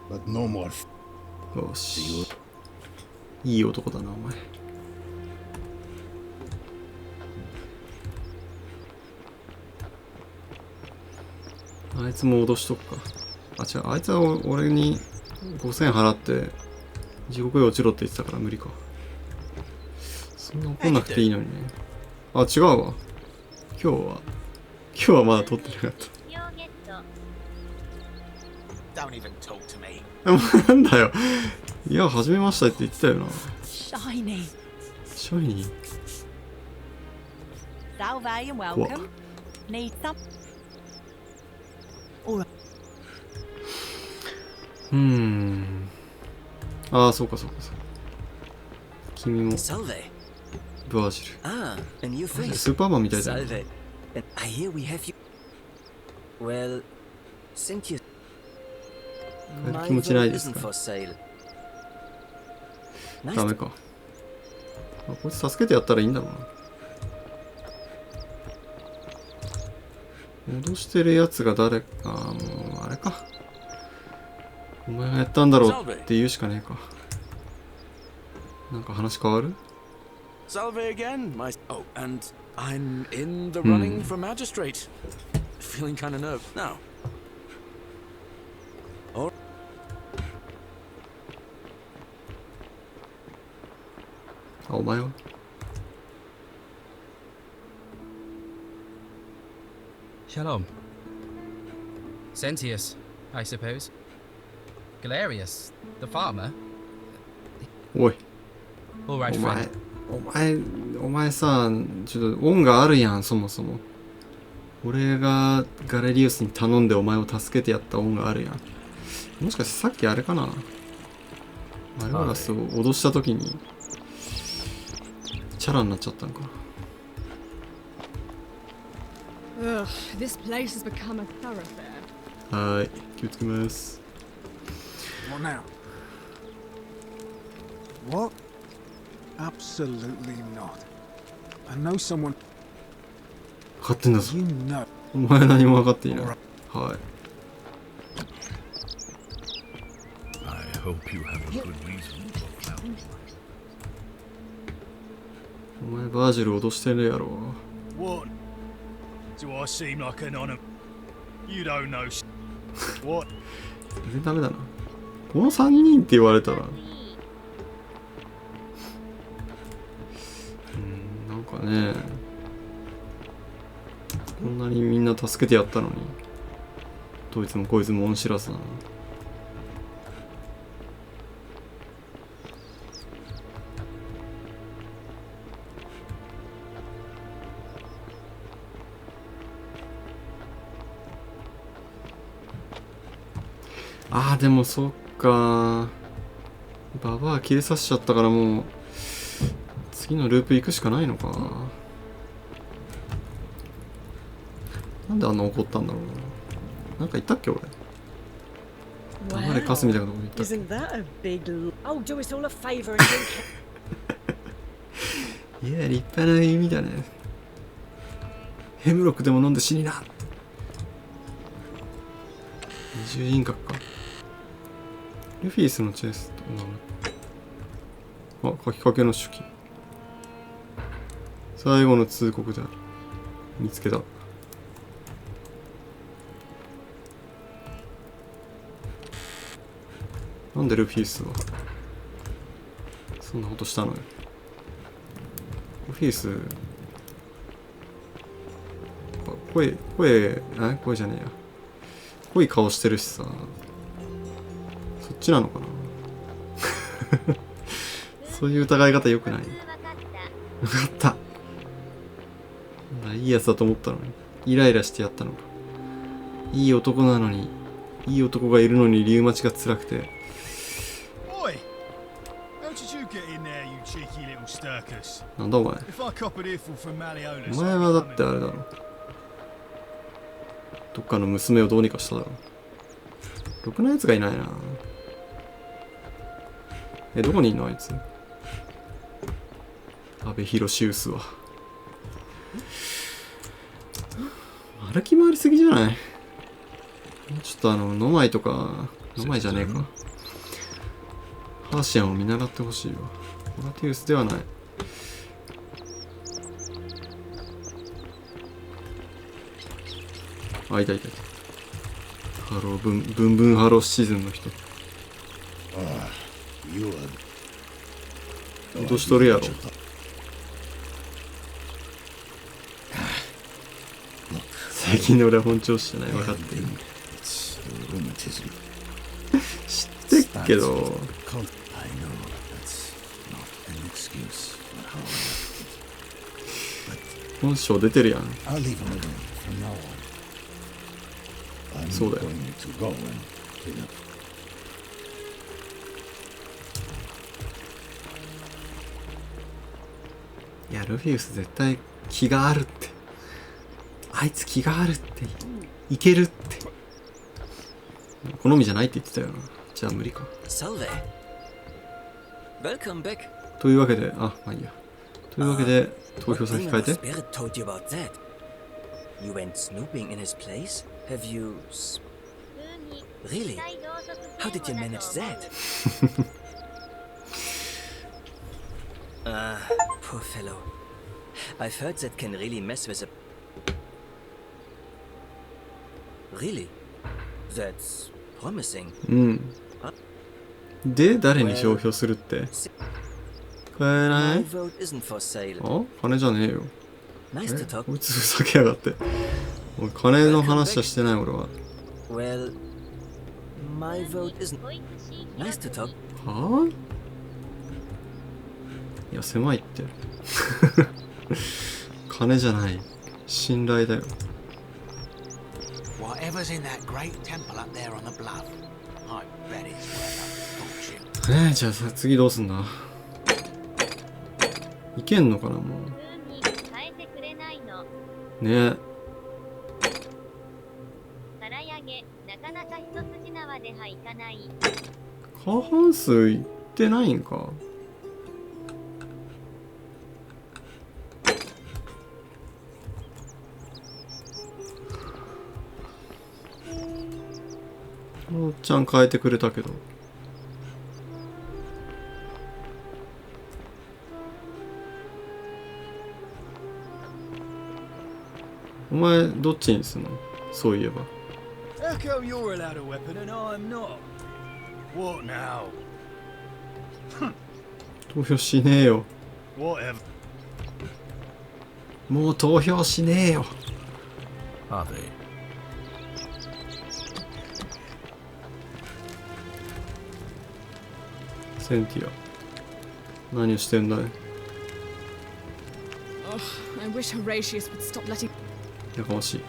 But no more. よし。いい男だな、お前。あいつも脅しとくか。あ、違う、あいつは俺に5000払って地獄へ落ちろって言ってたから無理か。そんな怒んなくていいのにね。あ、違うわ。今日はまだ取ってなかった。Don't even talk to me. なんだよ。いや、始めましたって言ってたよな。Shiny. シャイニー。Salve and welcome. Need some. Alright. ああ、そうかそうかそうか。君も。Salve. バージル。Ah, a new face. スーパーマンみたいだね。 Salve. I hear we have you. Well, since you. 気持ちないですか。 for sale. ダメか。あ、こいつ助けてやったらいいんだろうな。脅してるやつが誰か、もう、あれか。お前がやったんだろうって言うしかねえか。なんか話変わる？ Salve again, my. Oh, and I'm in the running for magistrate. Feeling kind of nervous now. あ、お前はShalom. Sentius, I suppose. Galerius, the farmer. おい。 All right, friend. お前さ、ちょっと恩があるやん、そもそも。俺がガレリウスに頼んでお前を助けてやった恩があるやん。もしかしてさっきあれかな、マルガラスを脅した時にチャラになっちゃったのかな。Ugh, this place has become a thoroughfare. はい、気をつけます。What now? What? Absolutely not. I know someone. 分かってんだぞ。お前何も分かっていない。はい。I hope you have a good reason for that. お前バージル脅してるやろ。 What? Do I seem like an honor? You don't know. What? 全然ダメだな。この3人って言われたら。なんかね。こんなにみんな助けてやったのに。どいつもこいつも恩知らずなの。ああ、でもそっか。ババア切れさせちゃったからもう次のループ行くしかないのか。なんであんな怒ったんだろうな。なんか言ったっけ俺。黙れカスみたいなこと言ったっけ。 Isn't that a big Oh, do us all a favor and drink. いや、立派な意味だね。ヘムロックでも飲んで死にな。二重人格か。ルフィスのチェスト。あ、書きかけの手記。最後の通告である。見つけた。なんでルフィスはそんなことしたのよ。ルフィス声じゃねえや。濃い顔してるしさ。そっちなのかな。そういう疑い方良くない。分かった。いいやつだと思ったのにイライラしてやったのか。いい男なのに、いい男がいるのにリウマチが辛くて。Oi! How did you get in there, you cheeky little stirkus? なんだお前。If I cop an earful from Malleolus, お前はだってあれだろ。どっかの娘をどうにかしただろ。ろくなやつがいないな。どこにいんのあいつ。阿部寛シウスは歩き回りすぎじゃない？ちょっとノマイとか、ノマイじゃねえか。ハーシアンを見習ってほしいわ。ホラティウスではない。あ、いたいたいた。ハロー、ブンブンハローシーズンの人。脅しとるやろ。最近の俺は本調子じゃない。分かってる。知ってっけど。本性出てるやん。そうだよ。いや、ルフィウス絶対気があるって。あいつ気があるって。いけるって。好みじゃないって言ってたよな。じゃあ無理か。というわけで、あ、まあいいや。というわけで、投票先変えて。You went snooping in his place? Have you... Really? How did you manage that? Poor fellow. I've heard that can really mess with a... Really? That's promising. うん。で、誰に商標するって？買えない？あ、金じゃねえよ。こいつふざけやがって。おい、金の話はしてない俺は。Well, my vote isn't nice to talk. はぁ？いや、狭いって。金じゃない。信頼だよ。Whatever's in that great temple up there on the bluff, I bet it's worth a fortune. じゃあさ、次どうすんだ？いけんのかな、もう。ねえ。過半数いってないんか。おっちゃん変えてくれたけど。お前どっちにすんの？そういえば。How come you're allowed a weapon and I'm not? What now? 投票しねえよ。 Whatever. もう投票しねえよ。Are they? センティア、何をしてんだい？ I wish Horatius would stop letting. やかましい。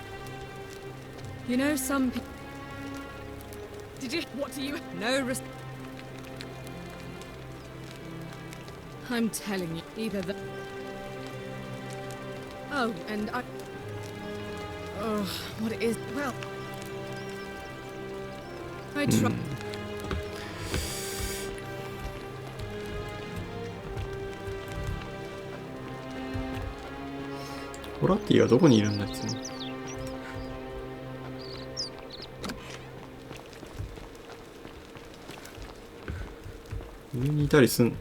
You know some people. Did you? What do you? No. I'm telling you, either the. Oh, and I. Oh, what it is? Well, I try. ホラティはどこにいるんだいつも。上にいたりすんの？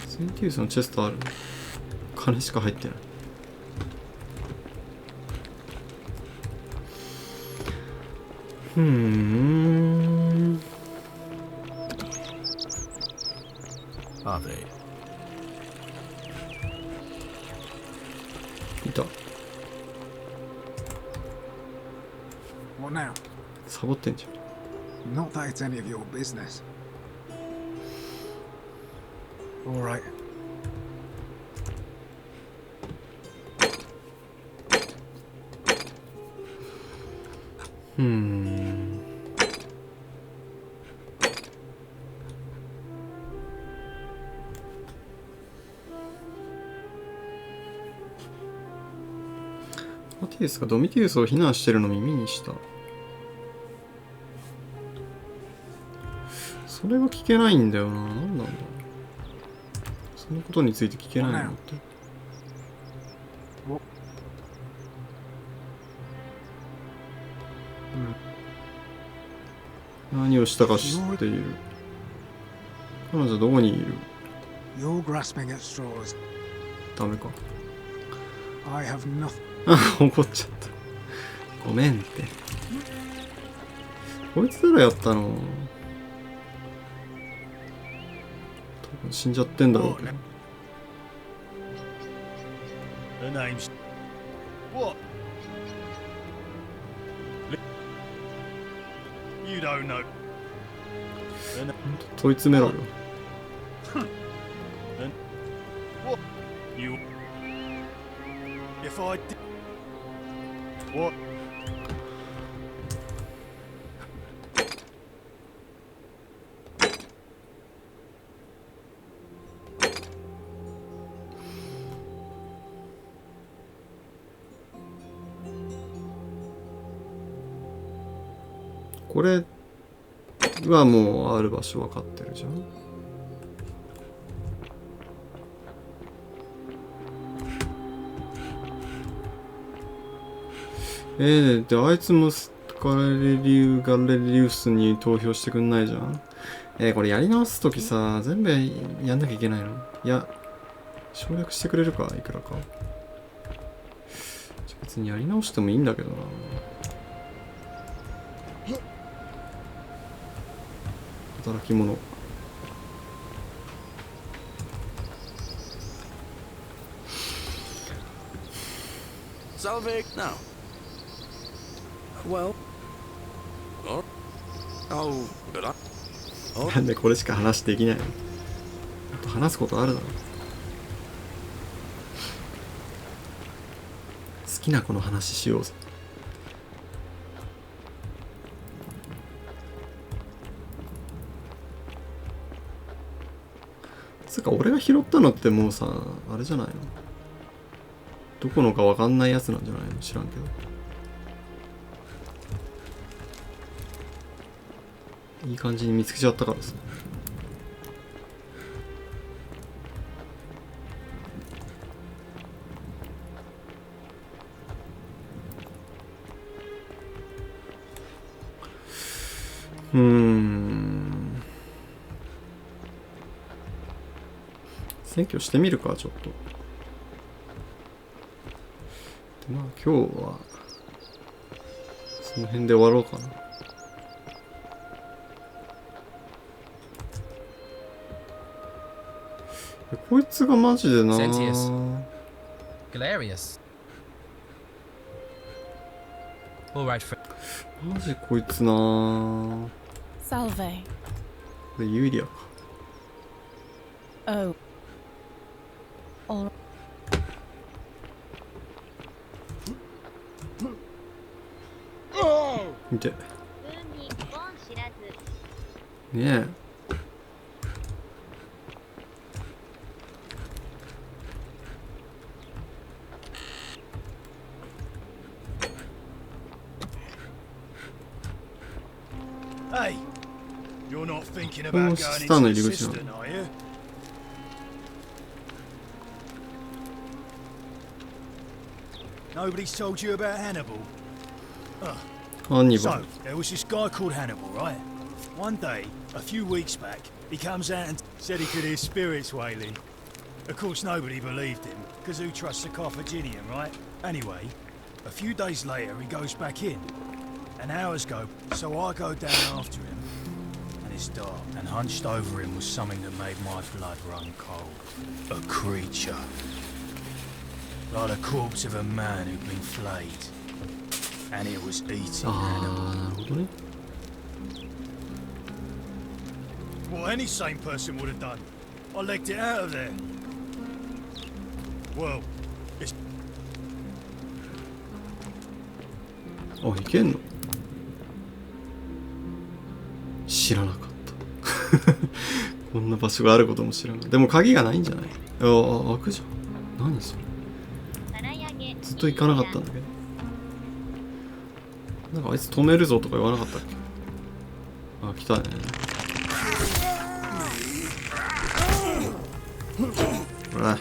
センティウスのチェストある？金しか入ってない。Are they? いた。 What now? サボってんじゃん。 Not that it's any of your business. All right. Hmm. あパティウスがドミティウスを非難してるの耳にした。それが聞けないんだよな。何なんだろう。そのことについて聞けないのって。何をしたか知っている。彼女どこにいる？ You're grasping at straws. ダメか。I have nothing. 怒っちゃった。ごめんって。こいつらやったの。多分死んじゃってんだろうけど。Her name's what? You don't know. 問い詰めろよ。What? You? If I did what? これはもうある場所分かってるじゃん。であいつもガレリウスに投票してくんないじゃん。これやり直すときさ、全部やんなきゃいけないの？いや、省略してくれるか、いくらか。別にやり直してもいいんだけどな。働き者。Salve now. Well. Oh, but I. なんでこれしか話できないの？もっと話すことあるだろ。好きな子の話しようぜ。つうか俺が拾ったのってもうさ、あれじゃないの？どこのかわかんないやつなんじゃないの？知らんけど。いい感じに見つけちゃったからさ。選挙してみるか、ちょっと。でまあ今日はその辺で終わろうかな。こいつがマジでな。Galerius. All right, friend. マジこいつな。Salve. これユイリアか。Oh. All. 見て。ねえ。Hey, you're not thinking about going into the cistern, are you? Nobody's told you about Hannibal? So, there was this guy called Hannibal, right? One day, a few weeks back, he comes out and said he could hear spirits wailing. Of course, nobody believed him, because who trusts a Carthaginian, right? Anyway, a few days later, he goes back in. And hours go, so I go down after him. And it's dark, and hunched over him was something that made my blood run cold. A creature. Like the corpse of a man who'd been flayed. And it was eating Hannibal. What any sane person would have done. I legged it out of there. Well, it's... あ、いけんの？知らなかったこんな場所があることも知らない。でも鍵がないんじゃない？あ、開くじゃん。何それ。ずっと行かなかったんだけど。なんかあいつ止めるぞとか言わなかったっけ。あ、来たね。ほら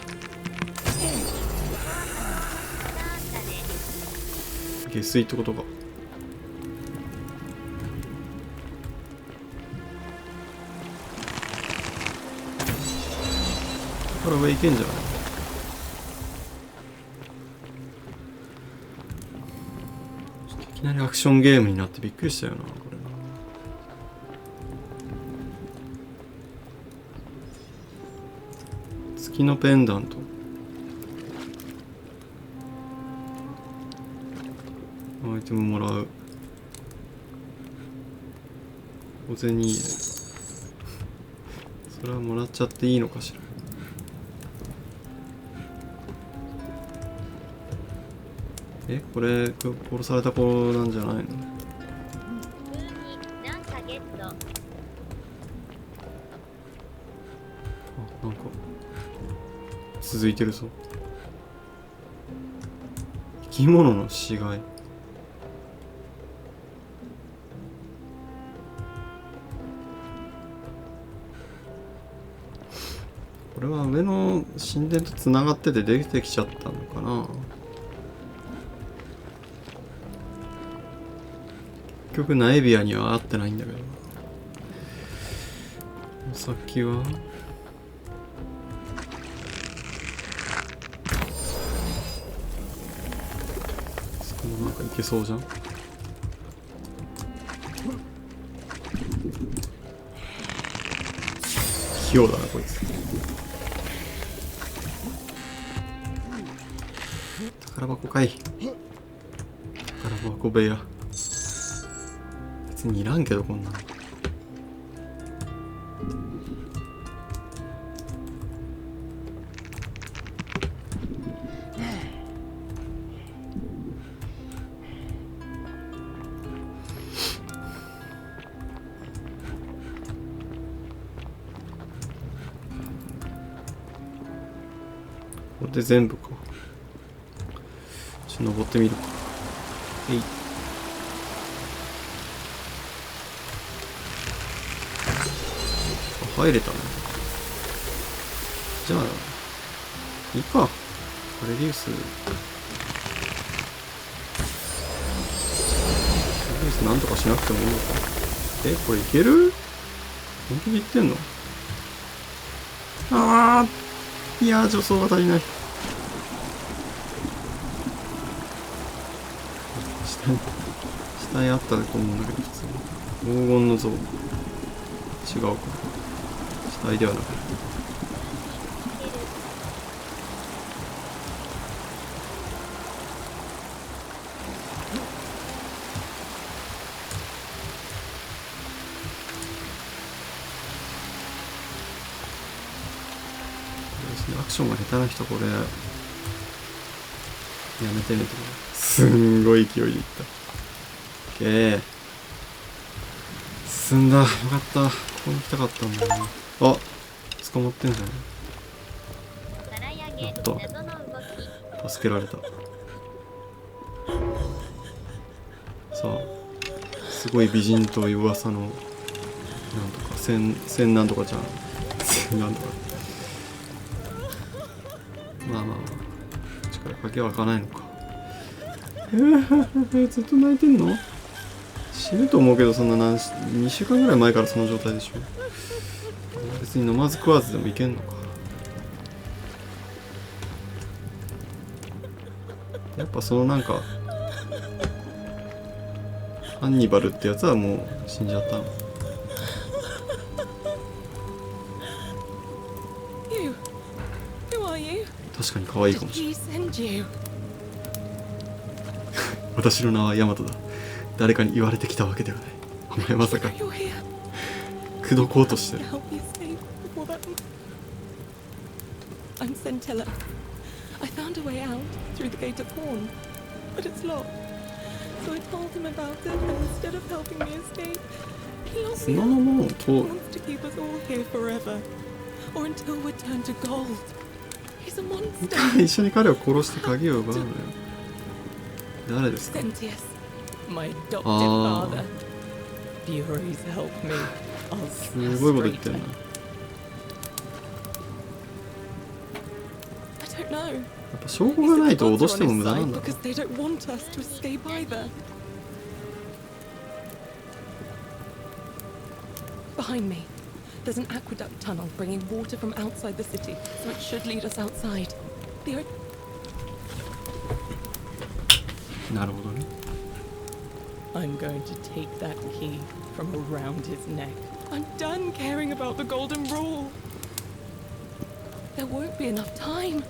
下水ってことか。これ上行けんじゃない。いきなりアクションゲームになってびっくりしたよな、これ。月のペンダント。アイテムもらう。小銭入れ。それはもらっちゃっていいのかしら。これ殺された子なんじゃないの。なんかゲット。あ、なんか続いてるぞ。生き物の死骸。これは上の神殿とつながってて出てきちゃったのかな。結局ナエビアには会ってないんだけど。先はそこもなんかいけそうじゃん。器用だなこいつ。宝箱かい。宝箱部屋。別にいらんけどこんなの。これで全部か。ちょっと登ってみるか。えい。入れたね。じゃあいいか。アレリウスなんとかしなくてもいいのか。これいける？本気で言ってんの？ああ、いやー助走が足りない。下にあったと思うんだけど、普通に黄金の像違うか。死体ではなくアクションが下手な人これやめてねと。すんごい勢いでいった。オッケー進んだ。よかった。ここに来たかったんだよね。あ、捕まってんじゃん。やった。助けられた。さあすごい美人という噂のなんとか千なんとかじゃん。千なんとか。まあまあ力かけは開かないのか。ずっと泣いてんの？死ぬと思うけど、そんな2週間ぐらい前からその状態でしょ。別に飲まず食わずでもいけんのか。やっぱそのなんかハンニバルってやつはもう死んじゃったの。確かに可愛いかもしれない。私の名はヤマトだ。誰かに言われてきたわけではない。お前まさか口説こうとしてる。I'm Centella. I found a way out through the gate of Horn, but it's locked. So I told him about it, and instead of helping me escape, he locked me up. He wants to keep us all here forever, or until we're turned to gold. He's a monster. 一緒に彼を殺して鍵を奪うのよ。誰ですか？ Sentius. My adoptive father. Furies help me. I'll すごいこと言ってんな。 I don't know. やっぱ証拠がないと脅しても無駄なんだ。 Because they don't want us to escape either. Behind me, there's an aqueduct tunnel bringing water from outside the city, so it should lead us outside. The なるほどね。 I'm going to take that key from around his neck. I'm done caring about the golden rule. There won't be enough time.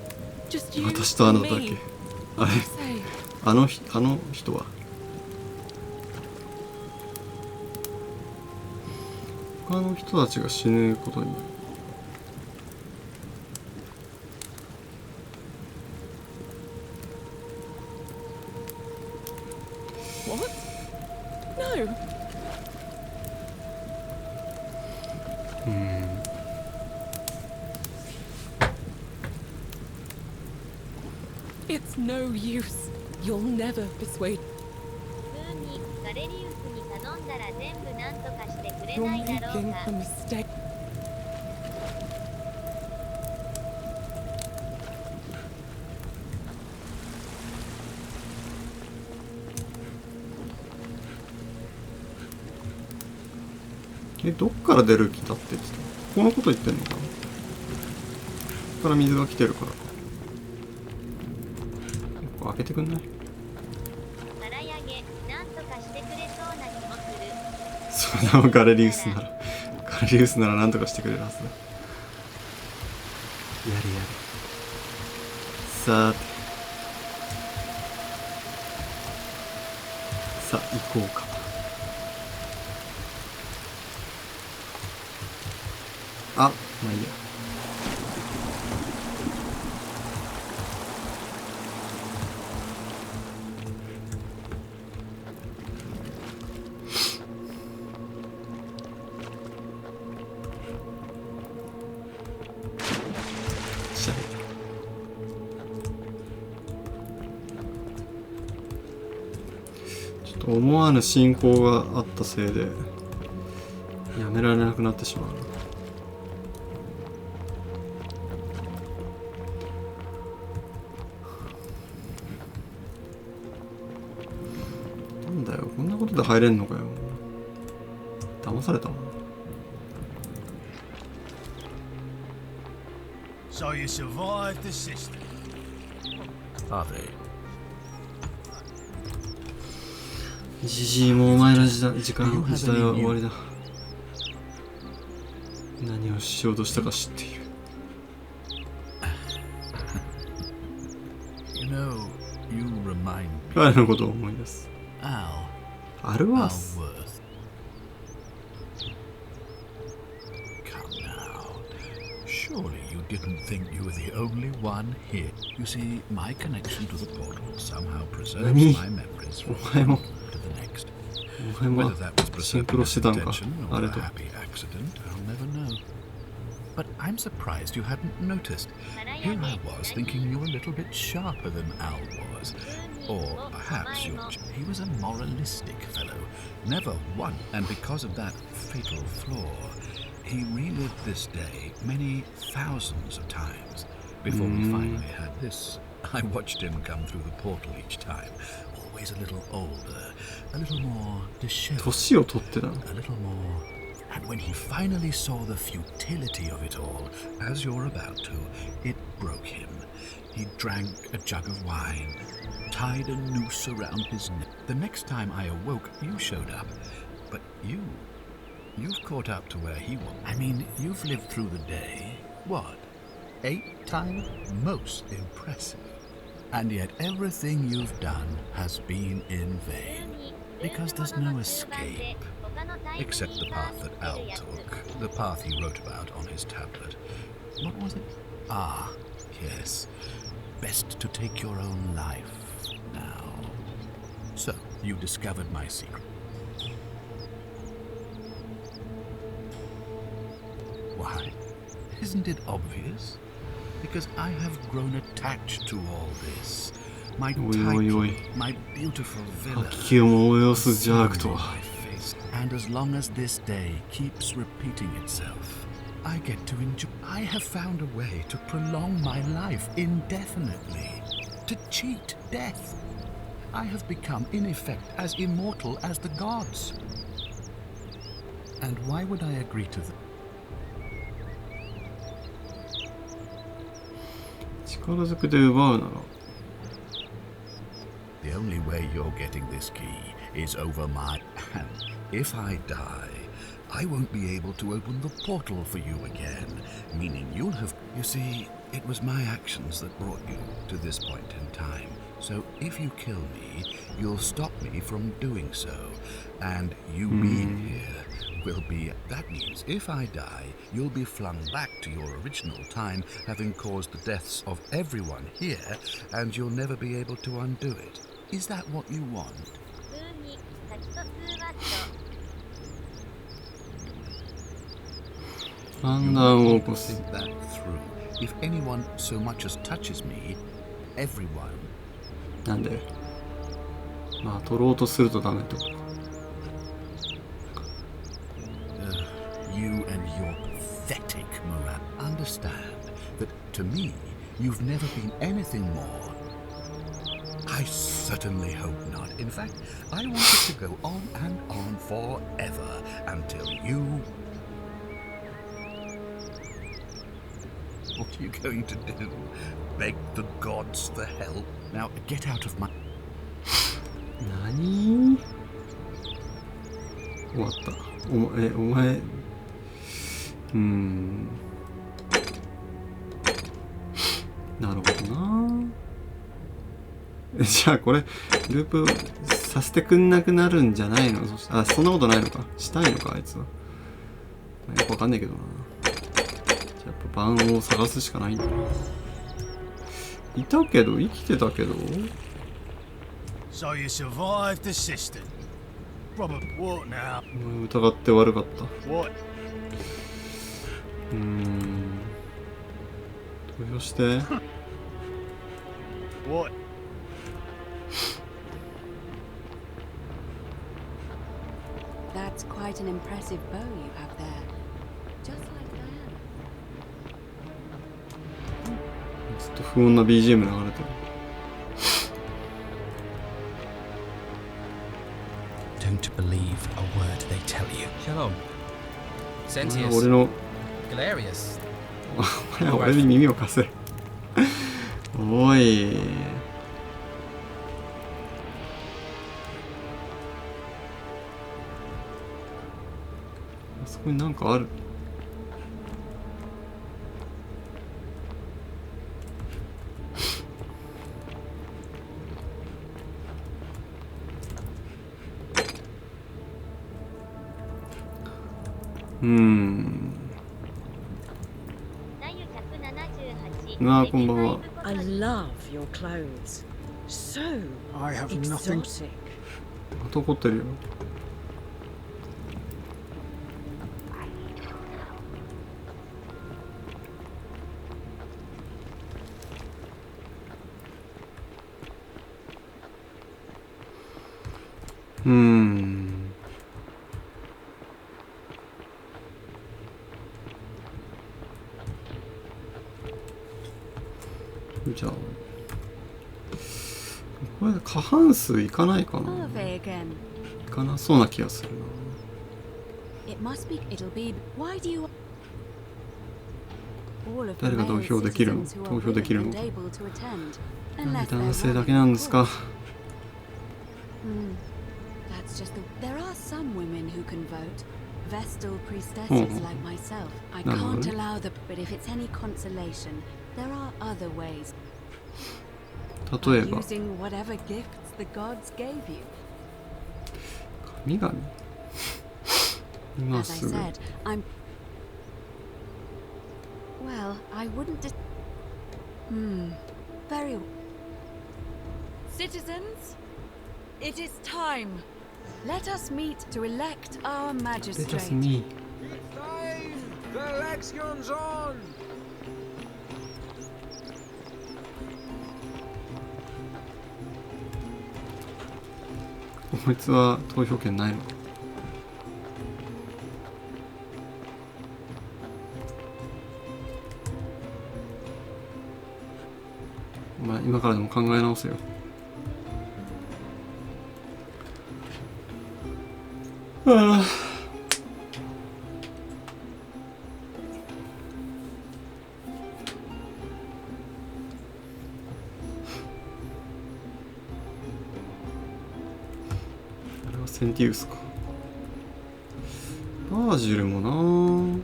Just you 私とあな and ただけ。 me. あれ What do you say? あの人は他の人たちが死ぬことになる。 What? No. 'It's no use. You'll never persuade. 普通にガレリウスに頼んだら全部なんとかしてくれ You're ないだろう making か a mistake. ?どっから出る気だって言ってた。ここのこと言ってんのかな。ここから水が来てるからか。ここ開けてくんない？皿やげなんとかしてくれそうな気もする。それでもガレリウスならなんとかしてくれるはずだ。やれやれ。さて。さあ行こうか。あ、まあいいや。しゃべる。ちょっと思わぬ進行があったせいでやめられなくなってしまう。なんだよ、こんなことで入れんのかよ。騙されたもん。 So you survived the system. Are they? じじい、もうお前の時代は終わりだ。何をしようとしたか知っている。You know, you remind me. 彼のことを思い出す。 アルワース。 Come now. Surely you didn't think you were the only one here. You see, my connection to the portal somehow preserves my memories from one to the next. Whether that was precipitous intention or a happy accident, I'll never know. But I'm surprised you hadn't noticed. Here I was thinking you were a little bit sharper than Al was. Or perhaps he was a moralistic fellow. Never one. And because of that fatal flaw, he relived this day many thousands of times before we finally had this. I watched him come through the portal each time. Always a little older, a little more disheveled, 年を取ってたの。 a little more. And when he finally saw the futility of it all, as you're about to, it broke him. He drank a jug of wine, tied a noose around his neck. The next time I awoke, you showed up. But you've caught up to where he was. I mean, you've lived through the day, what, 8 times? Most impressive. And yet everything you've done has been in vain. Because there's no escape. Except the path that Al took, the path he wrote about on his tablet. What was it? Ah, yes. Best to take your own life now. So, you discovered my secret. Why? Isn't it obvious? Because I have grown attached to all this. My おいおいおい title, my beautiful villa. 吐き気を催す邪悪とは。 And as long as this day keeps repeating itself, I get to enjoy. I have found a way to prolong my life indefinitely, to cheat death. I have become, in effect, as immortal as the gods. And why would I agree to that? 力ずくで奪うなら。 The only way you're getting this key is over my hand. If I die, I won't be able to open the portal for you again, meaning you'll have... You see, it was my actions that brought you to this point in time. So if you kill me, you'll stop me from doing so. And you being here will be... That means if I die, you'll be flung back to your original time, having caused the deaths of everyone here, and you'll never be able to undo it. Is that what you want? You might need to think that through. If anyone so much as touches me, everyone. なんでまあ取ろうとするとダメってことか。You and your pathetic morale. Understand that to me, you've never been anything more. I certainly hope not. In fact, I want it to go on and on forever until you... What are you going to do? Beg the gods for help? Now, get out of my... 何終わった。お前なるほどな。じゃあこれループさせてくんなくなるんじゃないの？あ、そんなことないのか。したいのかあいつは。よくわかんないけどな。じゃあやっぱ番を探すしかないんだな。いたけど生きてたけど。So you survived the system. Robert, what now? 疑って悪かった。What? 投票して。What? That's quite an impressive bow you have there. Just like Diana. ずっと不穏な BGM 流れてる。Don't believe a word they tell you. Shalom. 俺の Galerius. お前は俺に耳を貸せ。おい。あそこになんかある。こんばんは。I love your clothes. So I have nothing. exotic. また怒ってるよ。じゃあこれ過半数いかないかな。いかなそうな気がするな。誰が投票できるの？投票できるの？男性だけなんですか。Vestal priestesses like myself. I can't allow them, but if it's any consolation, there are other ways. 例えば Using whatever gifts the gods gave you. 神々今 As I すぐ said, I'm. Well, I wouldn't. Very. Citizens, it is time. Let us meet to elect our magistrate. Let us meet. Time! The election's on! こいつは投票権ないのか。お前今からでも考え直せよ。ああ。あれはセンティウスか。バージルもなぁ。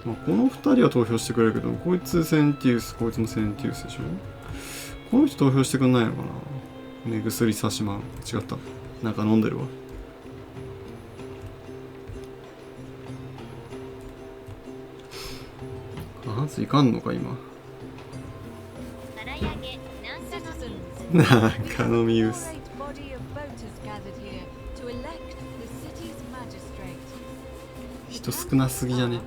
まあ、この2人は投票してくれるけど、こいつセンティウス、こいつもセンティウスでしょ。この人投票してくんないのかな。目薬さしまん。違った。なんか飲んでるわ。まずいかんのか今。なんかのミウス。人少なすぎじゃね。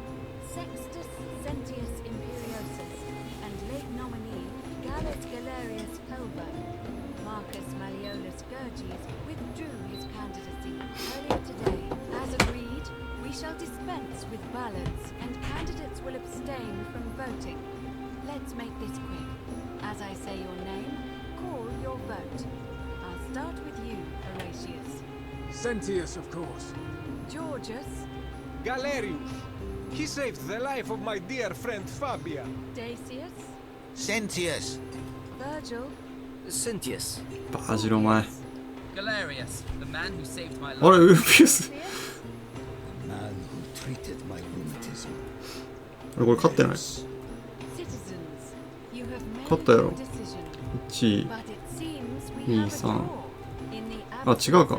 Let's make this quick. As I say your name, call your vote. I'll start with you, Horatius. Sentius, of course. Georgius. Galerius. He saved the life of my dear friend Fabia. Dacius. Sentius. Virgil. Sentius. バージルお前。Galerius, the man who saved my life. あれ、ウルピウス。The man who treated my rheumatism. あれ、これ勝ってない。勝ったやろ。1、2、3。あ、違うか。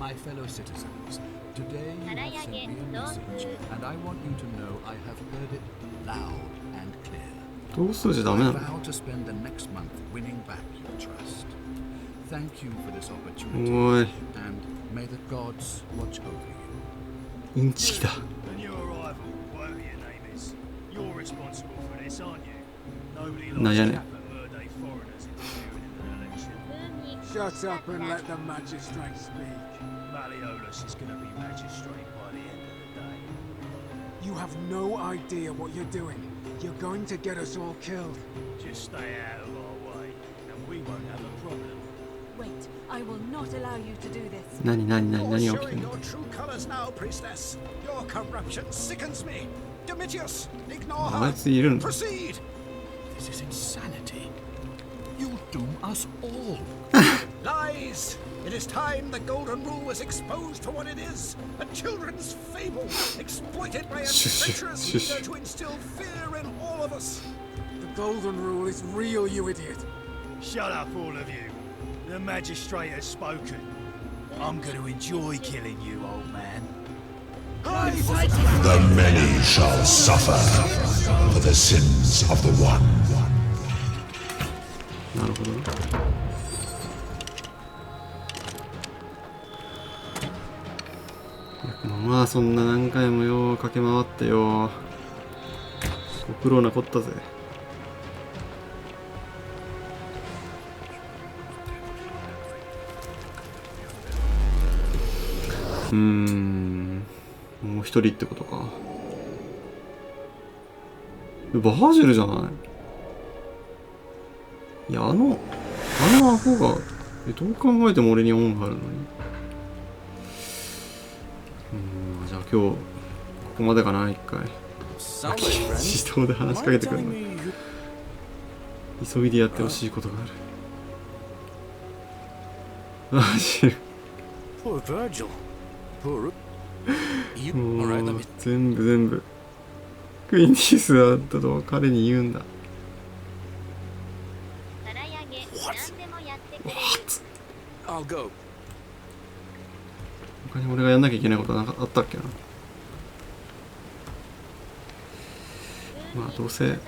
My fellow citizens, today you have sent me a message, and I want you to know I have heard it loud and clear. 同数じゃダメな I の vow to spend the next month winning back your trust. Thank you for this opportunity, おい。 and may the gods watch over you. インチキだ。 And your arrival, whatever your name is, you're responsible for this, aren't you? Nobody likes Naja, ne. Kappa Murday foreigners interfering in an election. Shut up and let the magistrate speak. Malleolus is going to be magistrate by the end of the day. You have no idea what you're doing. You're going to get us all killed. Just stay out of our way, and we won't have a problem. Wait, I will not allow you to do this. 何が起きて Showing んの your true colors now, priestess. Your corruption sickens me. Domitius, ignore あい her. ついるんだ。 Proceed. This is insanity. You'll doom us all. Lies. It is time the Golden Rule was exposed for what it is. A children's fable, exploited by an adventurous leader to instill fear in all of us. The Golden Rule is real, you idiot. Shut up, all of you. The magistrate has spoken. I'm going to enjoy killing you, old man. The many shall suffer for the sins of the one. なるほど。まあそんな何回もよ駆け回ってよご苦労なこったぜ。もう一人ってことか。バージルじゃない。いやあのアホがどう考えても俺に恩があるのに。じゃあ今日ここまでかな一回。自動で話しかけてくるの。急いでやってほしいことがある。バージル。Poor Virgil. Poor. もう全部クインティスだったと彼に言うんだ。I'll go. 他に俺がやんなきゃいけないことなんかあったっけな。まあどうせ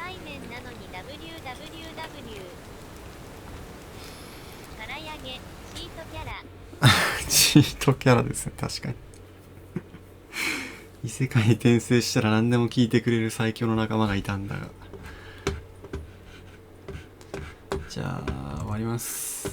チートキャラですね。確かに異世界に転生したら何でも聞いてくれる最強の仲間がいたんだが。じゃあ終わります。